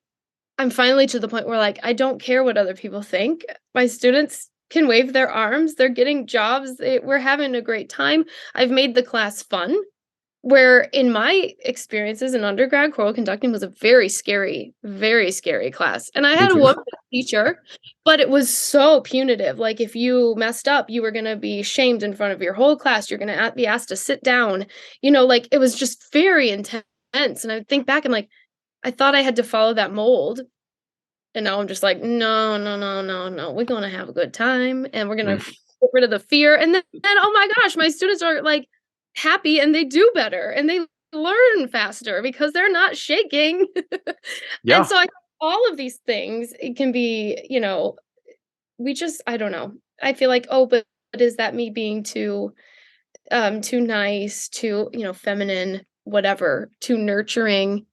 I'm finally to the point where, like, I don't care what other people think. My students can wave their arms. They're getting jobs. We're having a great time. I've made the class fun. Where in my experiences in undergrad, choral conducting was a very scary class. And I Me had a too. woman teacher, but it was so punitive. Like, if you messed up, you were going to be shamed in front of your whole class. You're going to be asked to sit down. Like, it was just very intense. And I think back and, like, I thought I had to follow that mold. And now I'm just like, no, no, no, no, no. We're going to have a good time and we're going to get rid of the fear. And then, oh my gosh, my students are like happy and they do better and they learn faster because they're not shaking. And Yeah. so all of these things, it can be, I don't know. I feel like, oh, but is that me being too nice, too, feminine, whatever, too nurturing?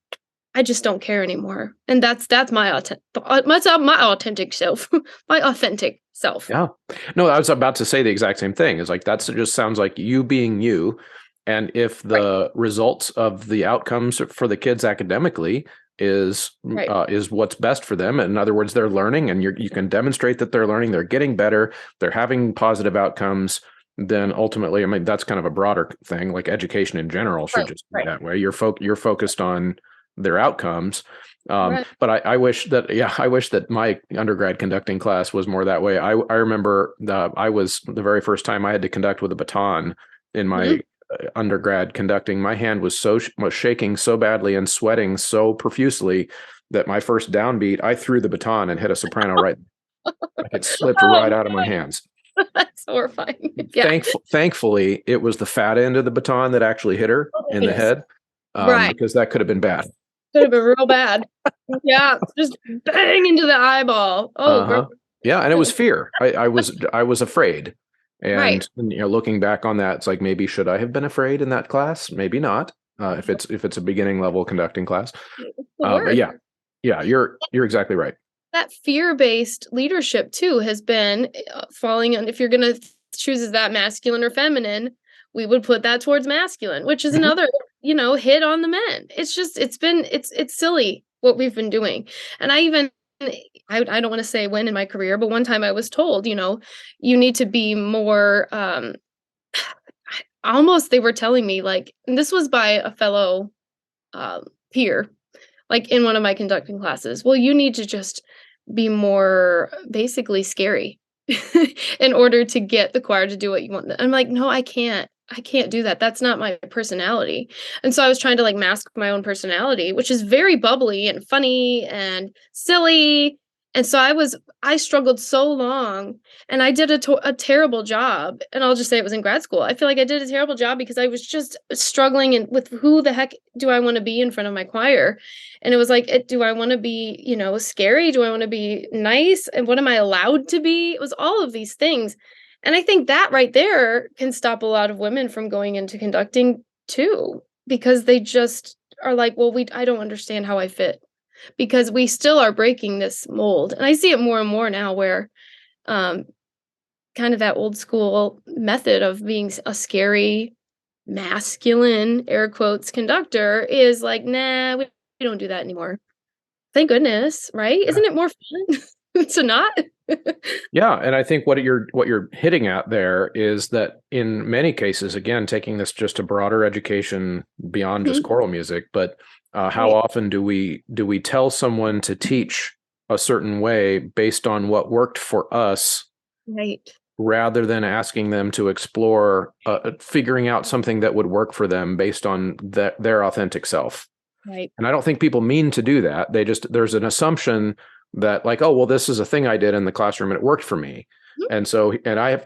I just don't care anymore. And that's my authentic self, my authentic self. Yeah. No, I was about to say the exact same thing. It's like, it just sounds like you being you. And if Right. the results of the outcomes for the kids academically is Right. what's best for them, in other words, they're learning and you can demonstrate that they're learning, they're getting better, they're having positive outcomes, then ultimately, I mean, that's kind of a broader thing, like education in general should Right. just be Right. that way. You're focused on their outcomes. Right. But I wish that my undergrad conducting class was more that way. I remember I was the very first time I had to conduct with a baton in Mhm. my undergrad conducting. My hand was was shaking so badly and sweating so profusely that my first downbeat, I threw the baton and hit a soprano right. Like it slipped right Oh, out of my hands. that's horrifying. Yeah. Thankfully, it was the fat end of the baton that actually hit her Oh my in the goodness. head, Right. because that could have been bad. Could have been real bad. Yeah. Just bang into the eyeball. Oh, gross. Uh-huh. Yeah, and it was fear. I was afraid. Right. And looking back on that, it's like, maybe should I have been afraid in that class? Maybe not. If it's a beginning level conducting class. It's the But worst. yeah, you're exactly right. That fear-based leadership too has been falling on, if you're going to choose as that masculine or feminine, we would put that towards masculine, which is Mhm. another, hit on the men. It's just it's silly what we've been doing. And I don't want to say when in my career, but one time I was told, you need to be more almost, they were telling me, like, and this was by a fellow um peer, like, in one of my conducting classes. Well, you need to just be more basically scary in order to get the choir to do what you want. I'm like, no, I can't. I can't do that. That's not my personality. And so I was trying to, like, mask my own personality, which is very bubbly and funny and silly. And so I struggled so long and I did a terrible job. And I'll just say it was in grad school. I feel like I did a terrible job because I was just struggling with who the heck do I want to be in front of my choir? And it was like, do I want to be, scary? Do I want to be nice? And what am I allowed to be? It was all of these things. And I think that right there can stop a lot of women from going into conducting too, because they just are like, well, I don't understand how I fit, because we still are breaking this mold. And I see it more and more now where um, kind of that old school method of being a scary, masculine, air quotes, conductor is like, nah, we don't do that anymore. Thank goodness, right? Yeah. Isn't it more fun to not? Yeah, and I think what you're hitting at there is that in many cases, again, taking this just to broader education beyond just Mhm. choral music, but how Right, often do we tell someone to teach a certain way based on what worked for us, right, rather than asking them to explore figuring out something that would work for them based on their authentic self? right. And I don't think people mean to do that. There's an assumption that, like, oh, well, this is a thing I did in the classroom and it worked for me. Mhm. And so,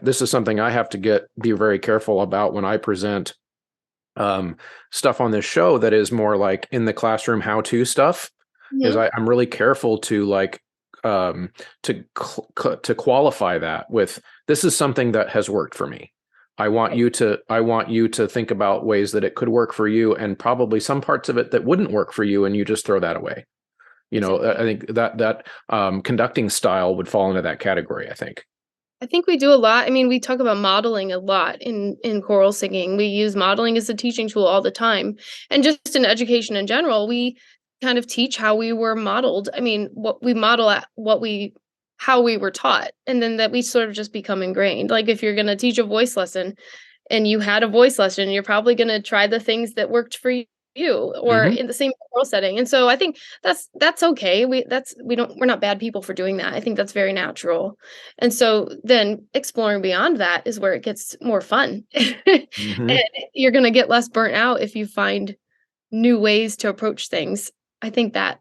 this is something I have to be very careful about when I present stuff on this show that is more like in the classroom how-to stuff, is Mhm. I'm really careful to, like, to qualify that with, this is something that has worked for me. I want you to think about ways that it could work for you, and probably some parts of it that wouldn't work for you, and you just throw that away. Exactly. I think that conducting style would fall into that category, I think. I think we do a lot. I mean, we talk about modeling a lot in choral singing. We use modeling as a teaching tool all the time. And just in education in general, we kind of teach how we were modeled. I mean, what we model at how we were taught, and then that we sort of just become ingrained. Like if you're going to teach a voice lesson and you had a voice lesson, you're probably going to try the things that worked for you or Mm-hmm. in the same choral setting. And so I think that's okay. We're not bad people for doing that. I think that's very natural. And so then exploring beyond that is where it gets more fun. Mm-hmm. And you're going to get less burnt out if you find new ways to approach things. I think that,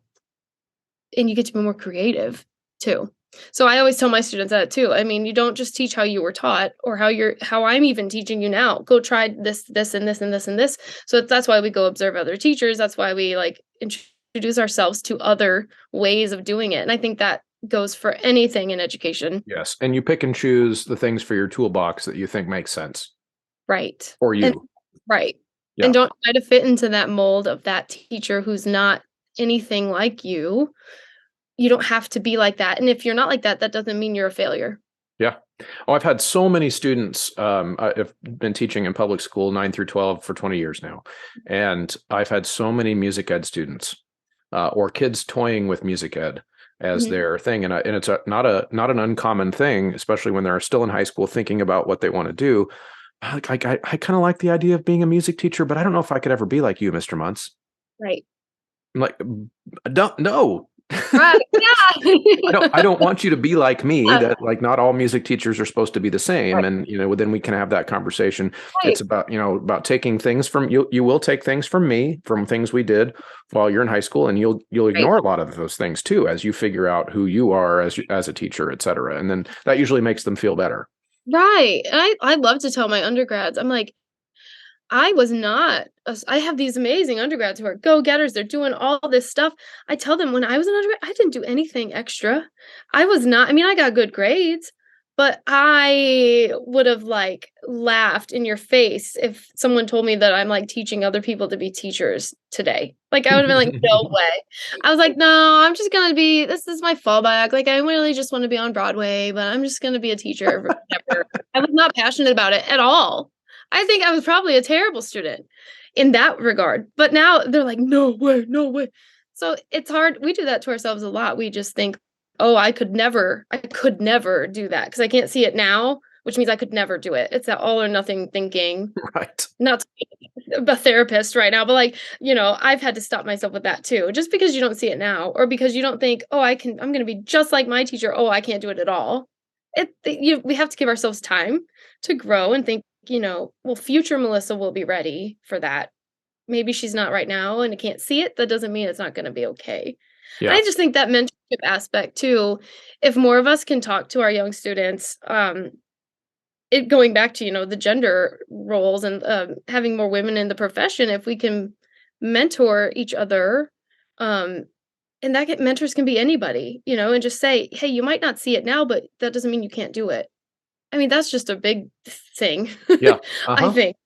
and you get to be more creative too. So I always tell my students that too. I mean, you don't just teach how you were taught or how I'm even teaching you now. Go try this, and this, and this, and this. So that's why we go observe other teachers. That's why we like introduce ourselves to other ways of doing it. And I think that goes for anything in education. Yes. And you pick and choose the things for your toolbox that you think makes sense Right. for And you. right. Yeah. And don't try to fit into that mold of that teacher who's not anything like you. You don't have to be like that. And if you're not like that, that doesn't mean you're a failure. Yeah. Oh, I've had so many students. I've been teaching in public school 9 through 12 for 20 years now. And I've had so many music ed students or kids toying with music ed as Mhm. their thing. And it's not an uncommon thing, especially when they're still in high school thinking about what they want to do. I kind of like the idea of being a music teacher, but I don't know if I could ever be like you, Mr. Muntz. Right. I'm like, don't, no. Right. Yeah. I don't want you to be like me, Yeah. that like not all music teachers are supposed to be the same. Right. And, then we can have that conversation. Right. It's about, about taking things from you. You will take things from me, from things we did while you're in high school, and you'll Right. ignore a lot of those things too, as you figure out who you are as a teacher, et cetera. And then that usually makes them feel better. Right. And I love to tell my undergrads, I'm like, I was not, I have these amazing undergrads who are go-getters. They're doing all this stuff. I tell them when I was an undergrad, I didn't do anything extra. I was not, I mean, I got good grades, but I would have like laughed in your face if someone told me that I'm like teaching other people to be teachers today. Like I would have been like, no way. I was like, no, I'm just gonna be, this is my fallback. Like I really just want to be on Broadway, but I'm just gonna be a teacher forever. I was not passionate about it at all. I think I was probably a terrible student in that regard. But now they're like, no way, no way. So it's hard. We do that to ourselves a lot. We just think, oh, I could never do that because I can't see it now, which means I could never do it. It's that all or nothing thinking. Right. Not to be a therapist right now, but like, I've had to stop myself with that too. Just because you don't see it now, or because you don't think, oh, I'm going to be just like my teacher. Oh, I can't do it at all. We have to give ourselves time to grow and think, well, future Melissa will be ready for that. Maybe she's not right now and I can't see it. That doesn't mean it's not going to be okay. And Yeah. I just think that mentorship aspect too, if more of us can talk to our young students, it going back to, the gender roles and having more women in the profession, if we can mentor each other, and mentors can be anybody, and just say, hey, you might not see it now, but that doesn't mean you can't do it. I mean, that's just a big thing. Yeah. I Uh-huh. think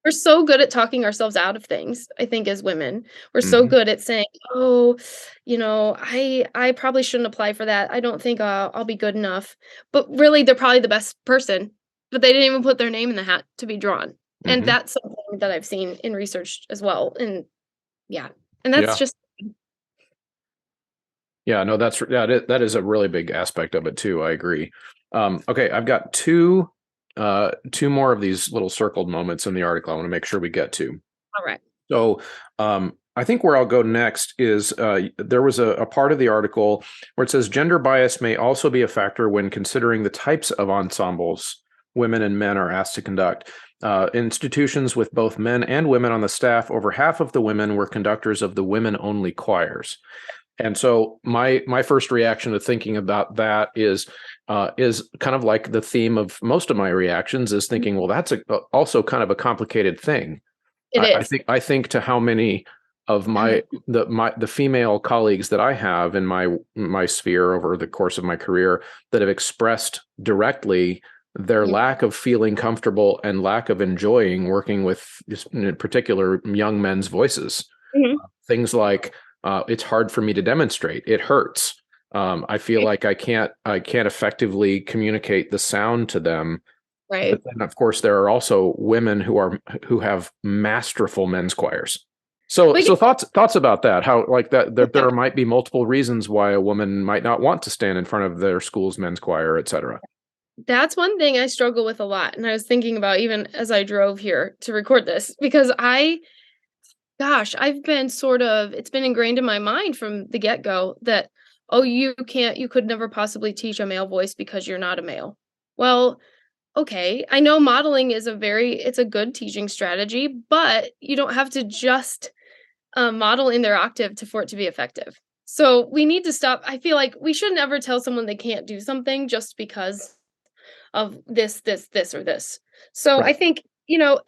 we're so good at talking ourselves out of things. I think as women, we're so Hmm. good at saying, "Oh, I probably shouldn't apply for that. I don't think I'll be good enough." But really, they're probably the best person, but they didn't even put their name in the hat to be drawn. And Hmm. that's something that I've seen in research as well. And yeah, and that's Yeah. just Yeah, no, that is a really big aspect of it too. I agree. Okay, I've got two more of these little circled moments in the article I want to make sure we get to. all right. So I think where I'll go next is there was a part of the article where it says gender bias may also be a factor when considering the types of ensembles women and men are asked to conduct. Institutions with both men and women on the staff, over half of the women were conductors of the women-only choirs. And so my first reaction to thinking about that is kind of like the theme of most of my reactions is thinking, well, that's also kind of a complicated thing. It is. I think to how many of the female colleagues that I have in my sphere over the course of my career that have expressed directly their Mhm. lack of feeling comfortable and lack of enjoying working with, in particular, young men's voices. Mhm. Things like, it's hard for me to demonstrate. It hurts. I feel Right. like I can't effectively communicate the sound to them. Right. But then, of course, there are also women who have masterful men's choirs. So, Like, so thoughts about that? How, like, that there yeah. might be multiple reasons why a woman might not want to stand in front of their school's men's choir, et cetera. That's one thing I struggle with a lot, and I was thinking about even as I drove here to record this because I've been it's been ingrained in my mind from the get-go that, "Oh, you could never possibly teach a male voice because you're not a male." Well, okay, I know modeling is it's a good teaching strategy, but you don't have to just, model in their octave for it to be effective. So, we need to stop. I feel like we should never tell someone they can't do something just because of this, or this. So I Right. think,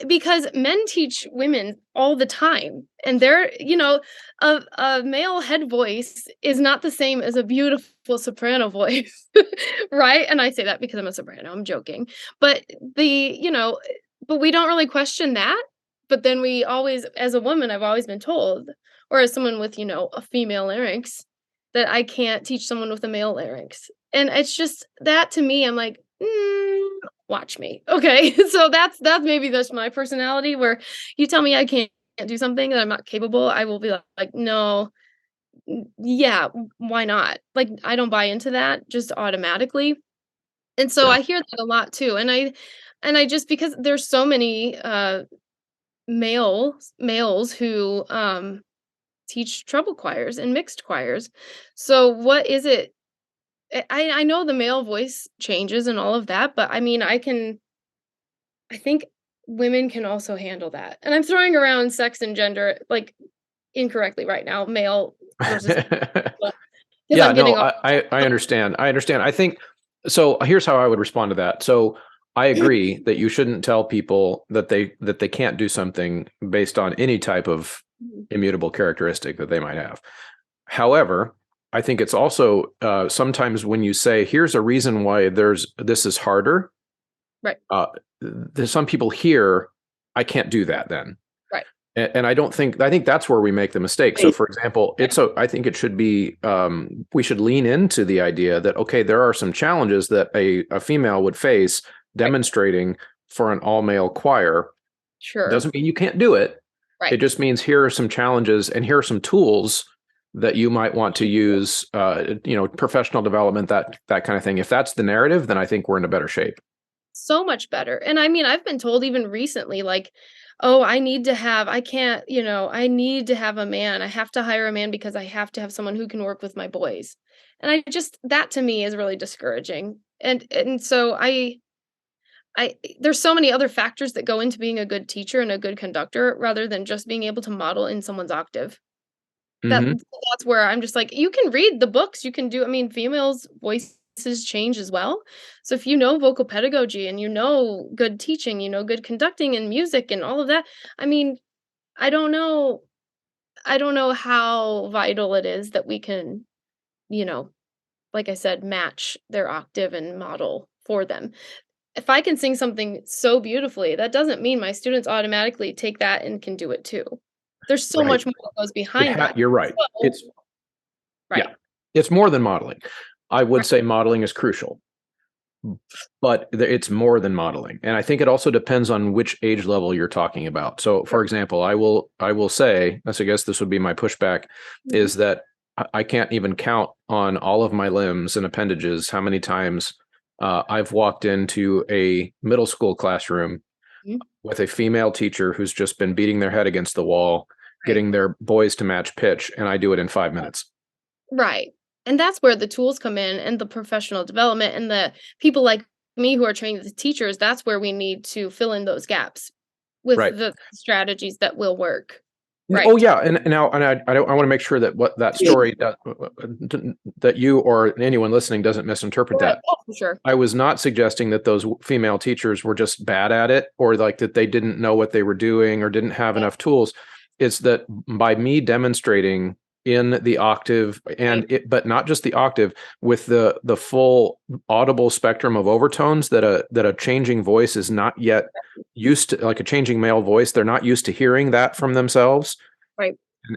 because men teach women all the time, and a male head voice is not the same as a beautiful soprano voice, right? And I say that because I'm a soprano, I'm joking. But the, you know, but we don't really question that. But then we always, as a woman, I've always been told, or as someone with, a female larynx, that I can't teach someone with a male larynx. And it's just that to me, I'm like, watch me. Okay. So that's my personality where you tell me I can't do something that I'm not capable, I will be like, no, yeah, why not? Like, I don't buy into that just automatically. And so Yeah. I hear that a lot too. And I just, because there's so many males who teach treble choirs and mixed choirs. So what is it? I know the male voice changes and all of that, but I mean, I think women can also handle that. And I'm throwing around sex and gender like incorrectly right now, male versus because Yeah, I'm no, getting all I understand. I understand. I think so. Here's how I would respond to that. So I agree that you shouldn't tell people that they can't do something based on any type of immutable characteristic that they might have. However, I think it's also, sometimes when you say, "Here's a reason why this is harder," right, uh, there's some people here, I can't do that then. right. And I think that's where we make the mistake. So, for example, I think it should be, we should lean into the idea that, okay, there are some challenges that a female would face Right. demonstrating for an all male choir. Sure. Doesn't mean you can't do it. It Right. just means here are some challenges and here are some tools that you might want to use, professional development, that kind of thing. If that's the narrative, then I think we're in a better shape. So much better. And I mean, I've been told even recently, like, oh, I need to have a man. I have to hire a man because I have to have someone who can work with my boys. And that to me is really discouraging. And so there's so many other factors that go into being a good teacher and a good conductor rather than just being able to model in someone's octave. Hmm. That's where I'm just like, you can read the books, you can do I mean, females' voices change as well. So if you know vocal pedagogy and you know good teaching, you know good conducting and music and all of that, I mean, I don't know I don't know how vital it is that we can, you know, like I said, match their octave and model for them. If I can sing something so beautifully, that doesn't mean my students automatically take that and can do it too. There's so Right. much more that goes behind that. You're right. So Yeah, right. it's more than modeling. I would say modeling is crucial, but it's more than modeling. And I think it also depends on which age level you're talking about. So, for example, I will say, I guess this would be my pushback, Mhm. is that I can't even count on all of my limbs and appendages how many times I've walked into a middle school classroom Mhm. with a female teacher who's just been beating their head against the wall, Right. getting their boys to match pitch, and I do it in 5 minutes. Right. And that's where the tools come in and the professional development and the people like me who are trained as teachers, that's where we need to fill in those gaps with Right. the strategies that will work. Oh Right. yeah, and now, and I want to make sure that what that story that you or anyone listening doesn't misinterpret Right. that. Oh, for sure. I was not suggesting that those female teachers were just bad at it, or like that they didn't know what they were doing or didn't have enough tools. It's that by me demonstrating in the octave, and but not just the octave, with the full audible spectrum of overtones that a changing voice is not yet used to, like a changing male voice, they're not used to hearing that from themselves. Right.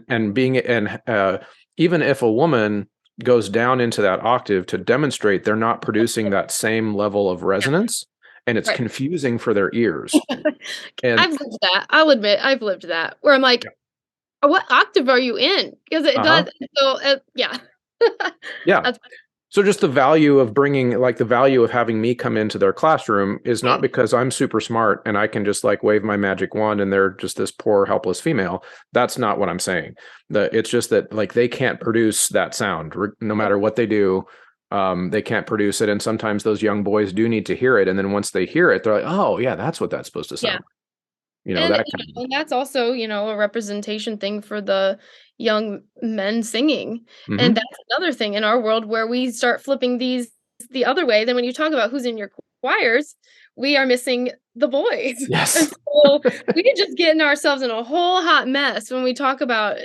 And even if a woman goes down into that octave to demonstrate, they're not producing that same level of resonance, and it's confusing for their ears. And I've lived that. I'll admit I've lived that, where I'm like, what octave are you in? Because it does. So yeah. Yeah. So just the value of bringing, like the value of having me come into their classroom is not because I'm super smart and I can just like wave my magic wand and they're just this poor, helpless female. That's not what I'm saying. It's just that like they can't produce that sound no matter what they do. They can't produce it. And sometimes those young boys do need to hear it. And then once they hear it, they're like, oh yeah, that's what that's supposed to sound like. And that's also, a representation thing for the young men singing. And that's another thing in our world where we start flipping these the other way. Then when you talk about who's in your choirs, we are missing the boys. Yes. And so we can just get ourselves in a whole hot mess when we talk about,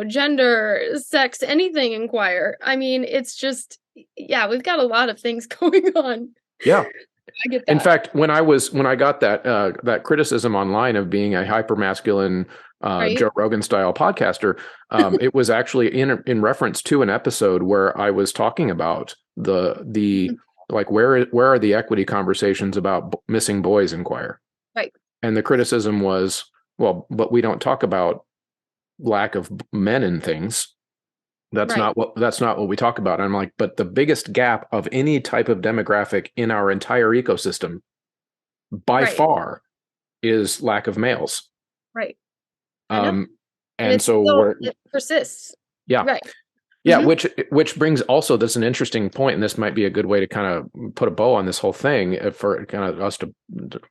gender, sex, anything in choir. I mean, it's just, we've got a lot of things going on. Yeah. I get that. In fact, when I got that criticism online of being a hypermasculine Joe Rogan style podcaster, it was actually in reference to an episode where I was talking about the like where are the equity conversations about missing boys in choir, right? And the criticism was, well, but we don't talk about lack of men in things. That's not what we talk about. I'm like, but the biggest gap of any type of demographic in our entire ecosystem by far is lack of males. Right. And so it persists. Yeah. Right. Yeah, which brings also, that's an interesting point, and this might be a good way to kind of put a bow on this whole thing for kind of us to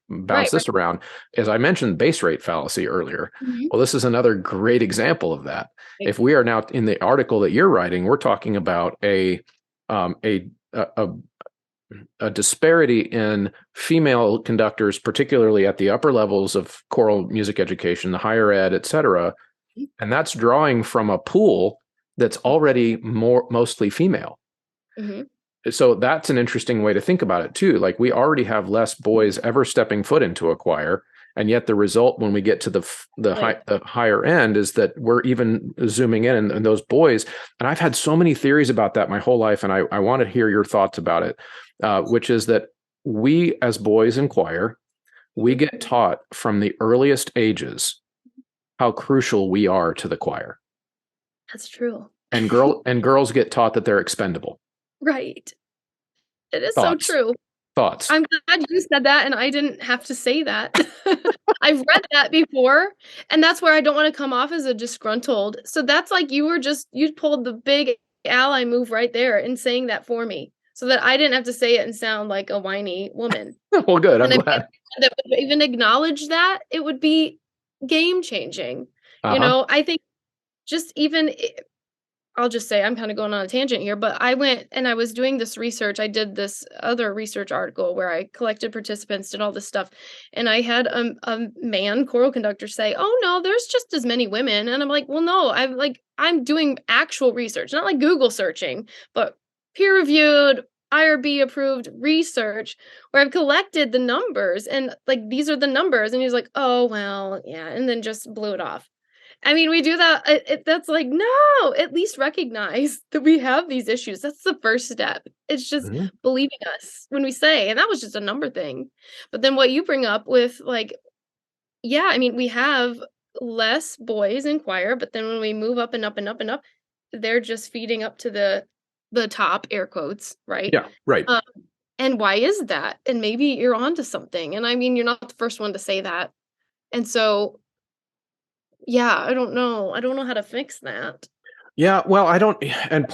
bounce this around. As I mentioned, base rate fallacy earlier. Well, this is another great example of that. If we are now in the article that you're writing, we're talking about a disparity in female conductors, particularly at the upper levels of choral music education, the higher ed, et cetera, and that's drawing from a pool that's already mostly female. So that's an interesting way to think about it too. Like we already have less boys ever stepping foot into a choir, and yet the result when we get to the higher end is that we're even zooming in and those boys. And I've had so many theories about that my whole life, and I want to hear your thoughts about it, which is that we as boys in choir, we get taught from the earliest ages how crucial we are to the choir. That's true. And girls get taught that they're expendable. Right. It is Thoughts? So true. Thoughts? I'm glad you said that and I didn't have to say that. I've read that before, and that's where I don't want to come off as a disgruntled. So that's like you pulled the big ally move right there in saying that for me, so that I didn't have to say it and sound like a whiny woman. Well, good. I'm glad. That would even acknowledge that, it would be game changing. I think just even, I'll just say I'm kind of going on a tangent here, but I went and I was doing this research. I did this other research article where I collected participants, did all this stuff. And I had a man choral conductor say, oh no, there's just as many women. And I'm like, well, no, I'm doing actual research, not like Google searching, but peer reviewed, IRB approved research where I've collected the numbers and like, these are the numbers. And he's like, oh, well, yeah. And then just blew it off. I mean, we do that. That's like, no, at least recognize that we have these issues. That's the first step. It's just believing us when we say, and that was just a number thing. But then what you bring up with like, I mean, we have less boys in choir, but then when we move up and up and up and up, they're just feeding up to the top, air quotes, right? Yeah, right. And why is that? And maybe you're onto something. And I mean, you're not the first one to say that. And so I don't know. I don't know how to fix that. Yeah, well, I don't, and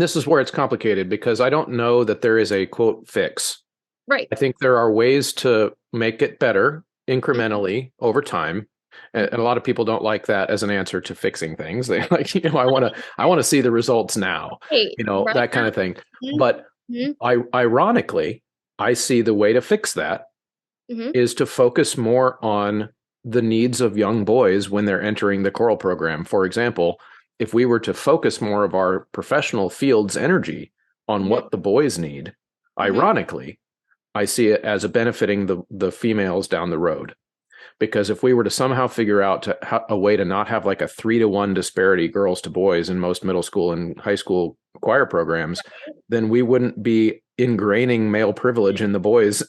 this is where it's complicated because I don't know that there is a quote fix. Right. I think there are ways to make it better incrementally over time. And a lot of people don't like that as an answer to fixing things. They like, I want to see the results now, that kind of thing. But ironically, I see the way to fix that is to focus more on the needs of young boys when they're entering the choral program. For example, if we were to focus more of our professional field's energy on Mhm. what the boys need, Mhm. ironically, I see it as a benefiting the females down the road. Because if we were to somehow figure out a way to not have like a 3-to-1 disparity girls to boys in most middle school and high school choir programs, then we wouldn't be ingraining male privilege in the boys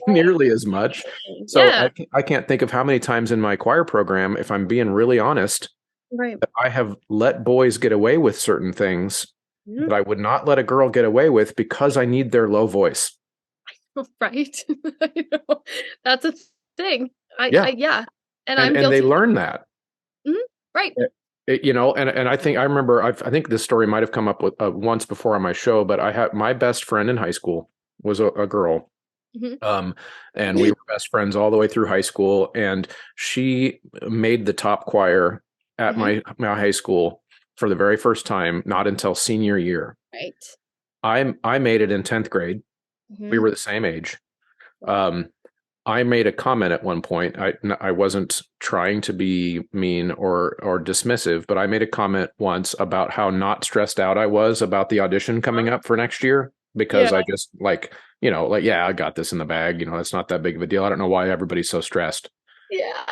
nearly as much. So Yeah. I can't think of how many times in my choir program, if I'm being really honest, Right. that I have let boys get away with certain things Mhm. that I would not let a girl get away with because I need their low voice. Right. I know. That's a thing. Yeah. Yeah, and And I'm they guilty. learn that. Mhm. Right. And I think I remember. I think this story might have come up with once before on my show, but I had my best friend in high school was a girl, Mhm. um, and we were best friends all the way through high school. And she made the top choir at Mhm. my high school for the very first time, not until senior year. Right. I made it in 10th grade. We Mhm. were the same age. Wow. Um, I made a comment at one point. I wasn't trying to be mean or dismissive, but I made a comment once about how not stressed out I was about the audition coming up for next year Yeah. because I just yeah, I got this in the bag. It's not that big of a deal. I don't know why everybody's so stressed. Yeah.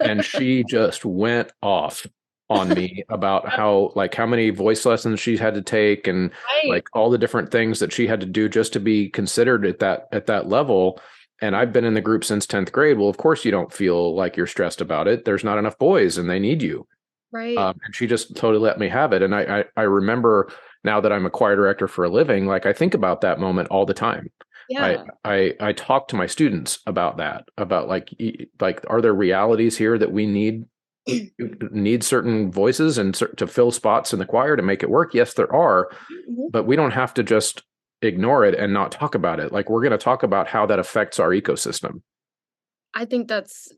And she just went off on me about how many voice lessons she had to take and Right. like all the different things that she had to do just to be considered at that level. And I've been in the group since 10th grade. Well, of course you don't feel like you're stressed about it. There's not enough boys and they need you. Right. And she just totally let me have it. And I remember now that I'm a choir director for a living, like I think about that moment all the time. Yeah. I talk to my students about that, about like are there realities here that we need certain voices and to fill spots in the choir to make it work? Yes, there are, Mhm. but we don't have to just ignore it and not talk about it. Like we're going to talk about how that affects our ecosystem. I think that's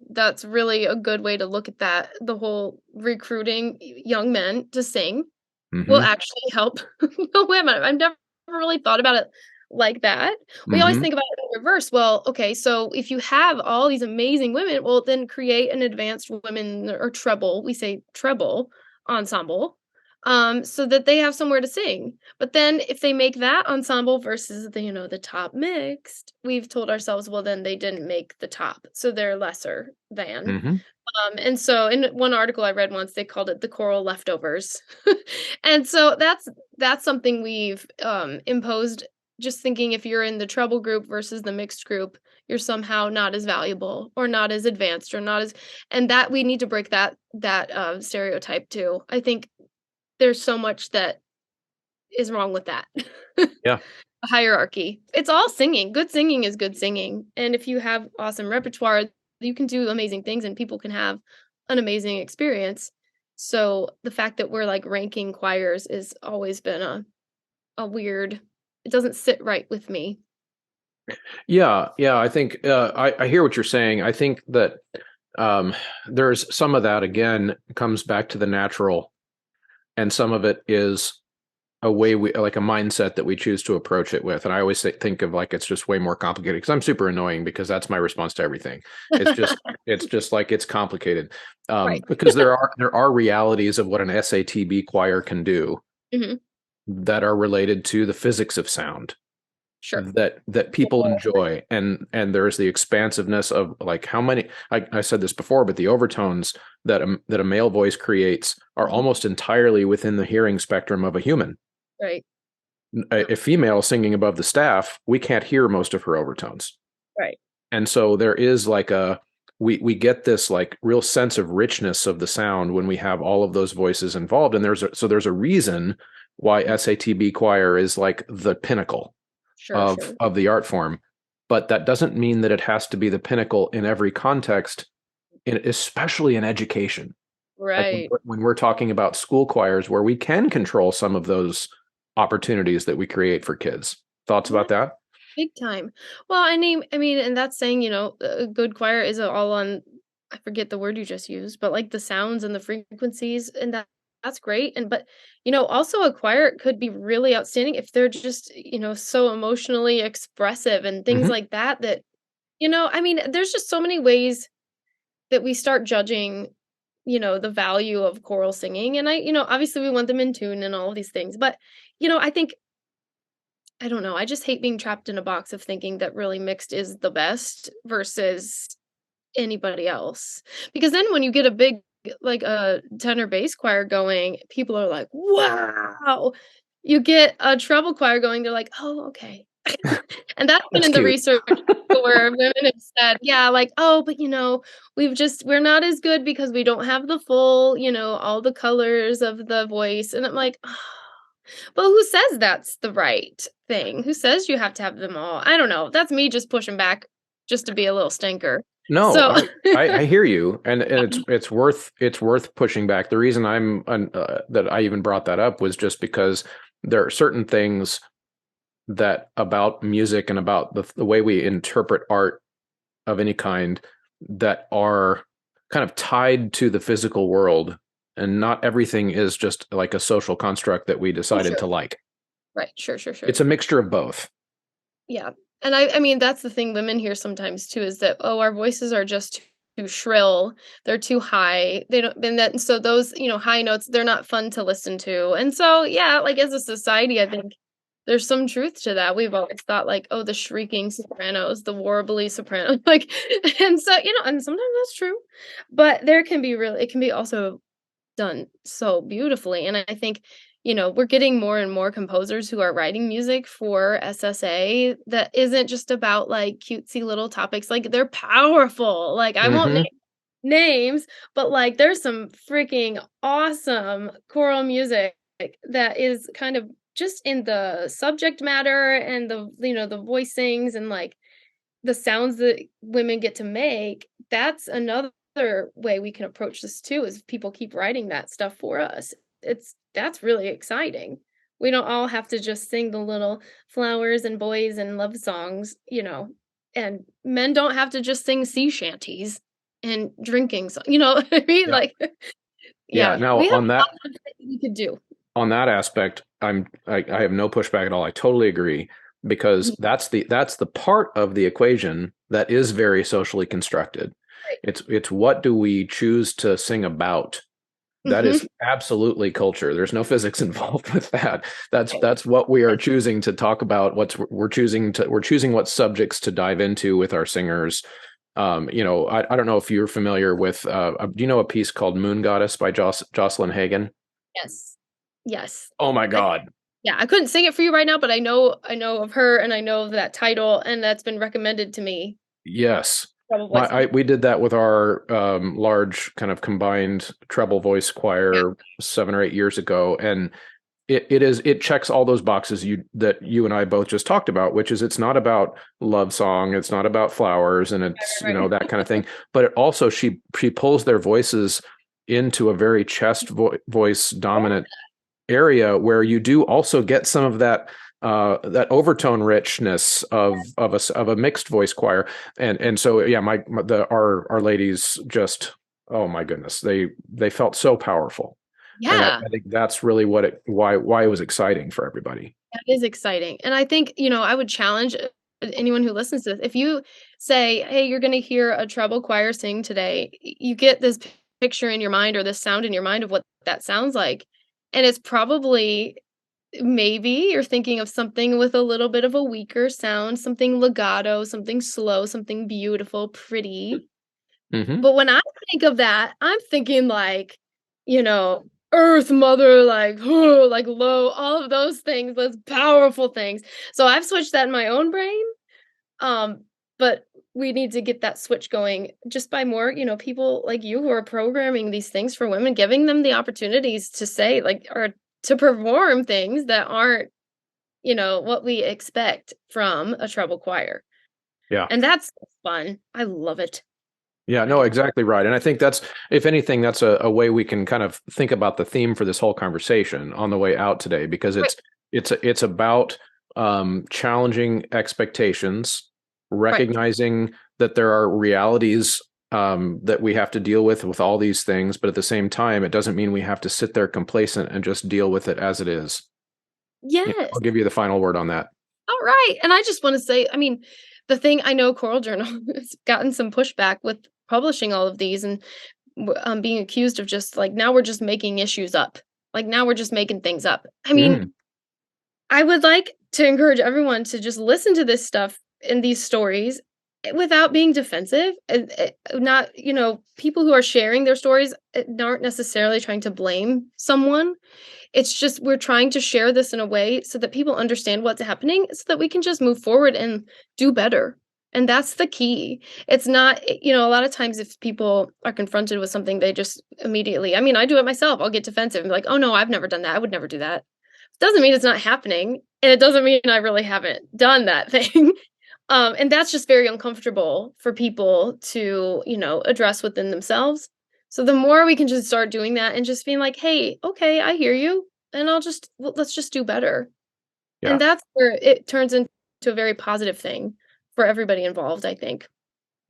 really a good way to look at that. The whole recruiting young men to sing will Hmm. actually help the women. I've never really thought about it like that. We always Hmm. think about it in reverse. Well, okay, so if you have all these amazing women, well, then create an advanced women or treble, we say treble ensemble, so that they have somewhere to sing. But then if they make that ensemble versus the top mixed, we've told ourselves, well, then they didn't make the top, so they're lesser than. Hmm. And so in one article I read once, they called it the choral leftovers. And so that's something we've imposed, just thinking if you're in the treble group versus the mixed group, you're somehow not as valuable or not as advanced or not as, and that we need to break that stereotype too. I think there's so much that is wrong with that. Yeah. A hierarchy. It's all singing. Good singing is good singing. And if you have awesome repertoire, you can do amazing things and people can have an amazing experience. So the fact that we're like ranking choirs is always been a weird, it doesn't sit right with me. Yeah. Yeah. I think I hear what you're saying. I think that um, there's some of that again comes back to the natural, and some of it is a way we like a mindset that we choose to approach it with. And I always think of like it's just way more complicated because I'm super annoying because that's my response to everything. It's just like it's complicated. Right. Because there are realities of what an SATB choir can do Mhm. that are related to the physics of sound Sure. that people enjoy, and there's the expansiveness of like how many I said this before, but the overtones that a male voice creates are Mhm. almost entirely within the hearing spectrum of a human. Right. A female singing above the staff, we can't hear most of her overtones. Right. And so there is like we get this like real sense of richness of the sound when we have all of those voices involved. And there's a reason why Mhm. SATB choir is like the pinnacle Sure, sure. of the art form. But that doesn't mean that it has to be the pinnacle in every context, especially in education. Like Right. when we're talking about school choirs where we can control some of those opportunities that we create for kids. Thoughts Yeah. about that? Big time. Well, I mean, and that's saying, a good choir is all on, I forget the word you just used, but like the sounds and the frequencies, and that's great. And but also a choir could be really outstanding if they're just, so emotionally expressive and things Hmm. like that I mean, there's just so many ways that we start judging the value of choral singing. And obviously we want them in tune and all of these things. But, I think, I don't know, I just hate being trapped in a box of thinking that really mixed is the best versus anybody else. Because then when you get a big, like a tenor bass choir going, people are like, wow. You get a treble choir going, they're like, oh, okay. And that's been That's in the cute. research where women have said, yeah, like, oh, but we're not as good because we don't have the full, all the colors of the voice. And I'm like, oh, but who says that's the right thing? Who says you have to have them all? I don't know. That's me just pushing back just to be a little stinker. No, So I hear you, and it's worth pushing back. The reason that I even brought that up was just because there are certain things that about music and about the way we interpret art of any kind that are kind of tied to the physical world, and not everything is just like a social construct that we oh, decided sure. to like. Right. Sure. It's a mixture of both. Yeah. And I mean, that's the thing women hear sometimes too, is that, oh, our voices are just too shrill. They're too high. They don't, and so those, high notes, they're not fun to listen to. And so, yeah, like as a society, I think there's some truth to that. We've always thought like, oh, the shrieking sopranos, the warbly sopranos, like, and so, and sometimes that's true, but it can be also done so beautifully. And I think, we're getting more and more composers who are writing music for SSA that isn't just about like cutesy little topics. Like they're powerful. Like I won't name names, but like there's some freaking awesome choral music that is kind of just in the subject matter and the voicings and like the sounds that women get to make. That's another way we can approach this too, is people keep writing that stuff for us. That's really exciting. We don't all have to just sing the little flowers and boys and love songs, and men don't have to just sing sea shanties and drinking what I mean? Yeah. Like, Yeah. yeah, Now we have on a that lot of things we could do. on that aspect, I have no pushback at all. I totally agree, because Mhm. that's the part of the equation that is very socially constructed. Right. It's what do we choose to sing about? That is Mhm. absolutely culture. There's no physics involved with that. That's Right. that's what we are choosing to talk about. We're choosing what subjects to dive into with our singers. I don't know if you're familiar with. Do you know a piece called Moon Goddess by Jocelyn Hagan? Yes. Yes. Oh my I God. Yeah, I couldn't sing it for you right now, but I know of her and I know of that title, and that's been recommended to me Yes. probably some people. We did that with our large kind of combined treble voice Yeah, choir 7 or 8 years ago, and it checks all those boxes that you and I both just talked about, which is it's not about love song, it's not about flowers, and it's right, right. that kind of thing, but it also she pulls their voices into a very voice dominant area where you do also get some of that overtone richness of a mixed voice choir, and so yeah, our ladies just, oh my goodness, they felt so powerful, and Yeah, I think that's really why it was exciting for everybody. that is exciting, and I think, I would challenge anyone who listens to this. If you say, "Hey, you're gonna hear a treble choir sing today," you get this picture in your mind or this sound in your mind of what that sounds like, and it's probably maybe you're thinking of something with a little bit of a weaker sound, something legato, something slow, something beautiful, pretty. Hmm. But when I think of that, I'm thinking like, you know, Earth Mother, like, like low, all of those things, those powerful things. So I've switched that in my own brain. Um, but we need to get that switch going just by more, people like you who are programming these things for women, giving them the opportunities to say, like, or to perform things that aren't, what we expect from a treble choir. Yeah. And that's fun. I love it. Yeah, I no, do. exactly right. And I think that's, if anything, that's a way we can kind of think about the theme for this whole conversation on the way out today, because Right. it's about challenging expectations, Right. recognizing that there are realities that we have to deal with all these things, but at the same time, it doesn't mean we have to sit there complacent and just deal with it as it is. Yeah, Yes. I'll give you the final word on that. All right. And I just want to say, I mean, the thing I know Choral Journal has gotten some pushback with publishing all of these, and being accused of just like, now we're just making issues up. Like, now we're just making things up. I mean, Mm, I would like to encourage everyone to just listen to this stuff in these stories without being defensive and not, people who are sharing their stories aren't necessarily trying to blame someone. It's just we're trying to share this in a way so that people understand what's happening so that we can just move forward and do better. And that's the key. It's not, a lot of times if people are confronted with something, they just immediately, I mean, I do it myself. I'll get defensive and be like, oh no, I've never done that. I would never do that. Doesn't mean it's not happening. And it doesn't mean I really haven't done that thing. And that's just very uncomfortable for people to, address within themselves. So the more we can just start doing that and just being like, hey, okay, I hear you. And let's just do better. yeah. And that's where it turns into a very positive thing for everybody involved, I think.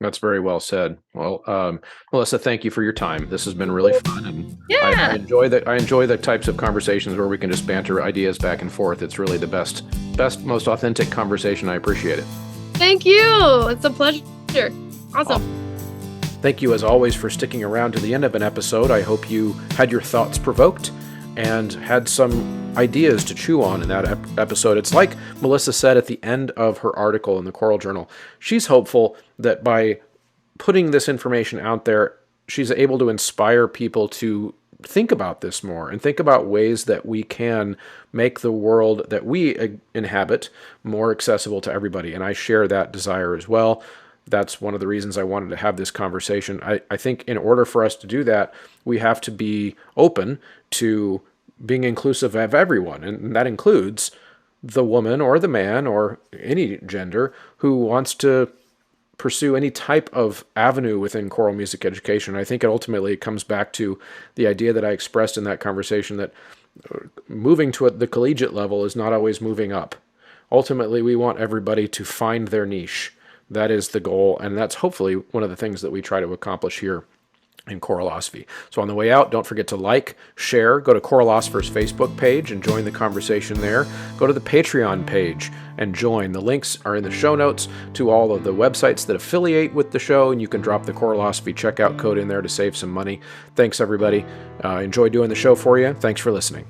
That's very well said. Well, Melissa, thank you for your time. This has been really fun, and I Yeah. enjoy that. I enjoy the types of conversations where we can just banter ideas back and forth. It's really the best, most authentic conversation. I appreciate it. Thank you. It's a pleasure. Awesome. Thank you, as always, for sticking around to the end of an episode. I hope you had your thoughts provoked and had some ideas to chew on in that episode. It's like Melissa said at the end of her article in the Choral Journal. She's hopeful that by putting this information out there, she's able to inspire people to think about this more and think about ways that we can make the world that we inhabit more accessible to everybody. And I share that desire as well. That's one of the reasons I wanted to have this conversation. I think in order for us to do that, we have to be open to being inclusive of everyone. And that includes the woman or the man or any gender who wants to pursue any type of avenue within choral music education. I think it ultimately comes back to the idea that I expressed in that conversation that moving to the collegiate level is not always moving up. Ultimately, we want everybody to find their niche. That is the goal, and that's hopefully one of the things that we try to accomplish here in Choralosophy. So on the way out, don't forget to like, share, go to Choralosopher's Facebook page and join the conversation there. Go to the Patreon page and join. The links are in the show notes to all of the websites that affiliate with the show, and you can drop the Choralosophy checkout code in there to save some money. Thanks, everybody. Enjoy doing the show for you. Thanks for listening.